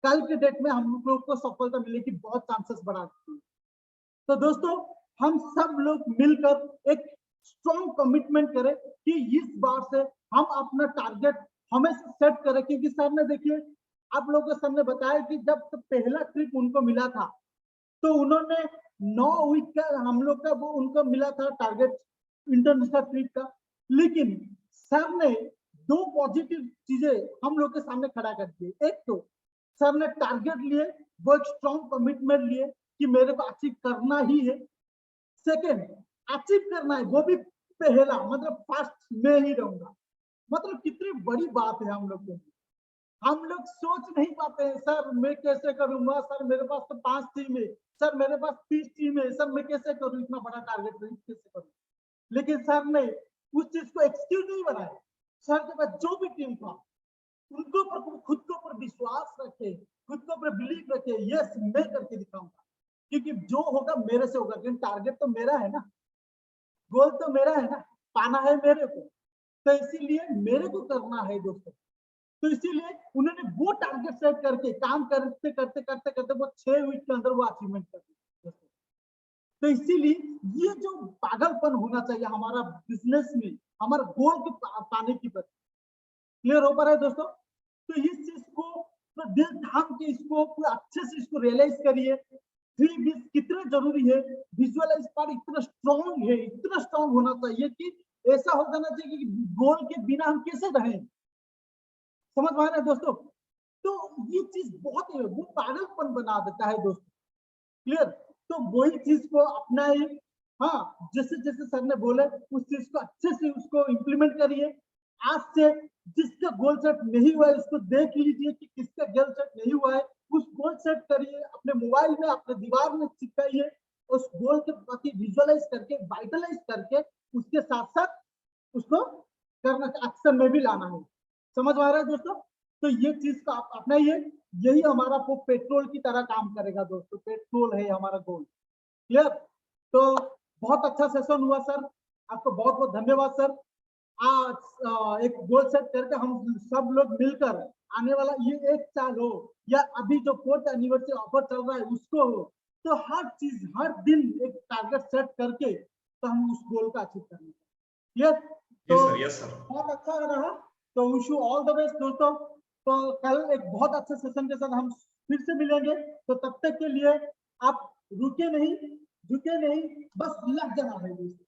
S2: कल के डेट में हम लोग को सफलता मिलने की बहुत चांसेस बढ़ाती है। तो दोस्तों, हम सब लोग मिलकर एक स्ट्रॉन्ग कमिटमेंट करें कि इस बार से हम अपना टारगेट हमेशा सेट करें। क्योंकि सर ने देखिए, आप लोगों को सबने बताया कि जब पहला ट्रिप उनको मिला था तो उन्होंने 9 वीक का हम लोग का वो उनको मिला था टारगेट इंटरनेशनल ट्रिप का। लेकिन सर ने 2 पॉजिटिव चीजें हम लोग के सामने खड़ा कर दी। एक तो सर ने टारगेट लिए, वो एक स्ट्रॉन्ग कमिटमेंट लिए कि मेरे को अचीव करना ही है। सेकेंड, अचीव करना है वो भी पहला, मतलब फर्स्ट में ही रहूंगा। मतलब कितनी बड़ी बात है हम लोग के लिए। हम लोग सोच नहीं पाते हैं, सर मैं कैसे करूंगा, सर मेरे पास तो 5 टीम है, सर मेरे पास 30 टीम है, सर मैं कैसे करूं, इतना बड़ा टारगेट कैसे करूं। लेकिन सर ने उस चीज को एक्सक्यूज नहीं बनाया। सर के पास जो भी टीम था, उनको पर खुद के ऊपर विश्वास रखे, खुद के ऊपर बिलीव रखे, यस मैं करके दिखाऊंगा, क्योंकि जो होगा मेरे से होगा, क्योंकि टारगेट तो मेरा है ना, गोल तो मेरा है ना, पाना है मेरे को, तो इसीलिए मेरे को करना है दोस्तों। तो इसीलिए उन्होंने वो टारगेट सेट करके काम करते करते करते करते वो 6 वीक के अंदर वो अचीवमेंट कर दिया। तो इसीलिए ये जो पागलपन होना चाहिए हमारा बिजनेस में, हमारा गोल के पाने की प्रति, क्लियर हो पा रहा है दोस्तों। तो इस चीज को तो दिल थाम के इसको अच्छे से इसको रियलाइज करिए। 3 B's कितने जरूरी है, विजुअलाइज पार्ट इतना स्ट्रॉन्ग है, इतना स्ट्रॉन्ग होना चाहिए कि ऐसा हो जाना चाहिए कि गोल के बिना हम कैसे रहें। समझ पा रहे हैं दोस्तों। तो ये चीज बहुत है, वो पागलपन बना देता है दोस्तों। क्लियर? तो वही चीज को अपनाइए। हाँ, जैसे जैसे सर ने बोले उस चीज को अच्छे से उसको इम्प्लीमेंट करिए। आज से जिसका गोल सेट नहीं हुआ है उसको देख लीजिए कि किसका गोल सेट नहीं हुआ है, उस गोल सेट करिए, अपने मोबाइल में अपने दीवार में चिपकाइए, उस गोल के प्रति विजुअलाइज करके वाइटलाइज करके उसके साथ साथ उसको करना एक्शन में भी लाना है। समझ में आ रहा है दोस्तों? तो ये चीज का आप अपनाइए, यही हमारा वो पेट्रोल की तरह काम करेगा दोस्तों। पेट्रोल है हमारा गोल। क्लियर? तो बहुत अच्छा सेशन हुआ सर, आपको बहुत बहुत धन्यवाद सर। आज एक गोल सेट करके हम सब लोग मिलकर आने वाला ये 1 साल हो या अभी जो 4th एनिवर्सरी ऑफर चल रहा है उसको हो, तो हर चीज हर दिन एक टारगेट सेट करके तो हम उस गोल का अचीव करेंगे। क्लियर? तो
S1: यस सर।
S2: बहुत अच्छा रहा, तो wish you all the best दोस्तों। तो कल एक बहुत अच्छे सेशन के साथ हम फिर से मिलेंगे, तो तब तक के लिए आप रुके नहीं, झुके नहीं, बस लग जाना है दोस्तों।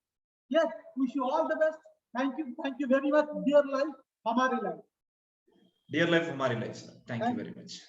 S2: Yes, wish you all the best. Thank you very much. Dear life हमारी लाइफ।
S1: डियर लाइफ हमारी life sir, thank you very much.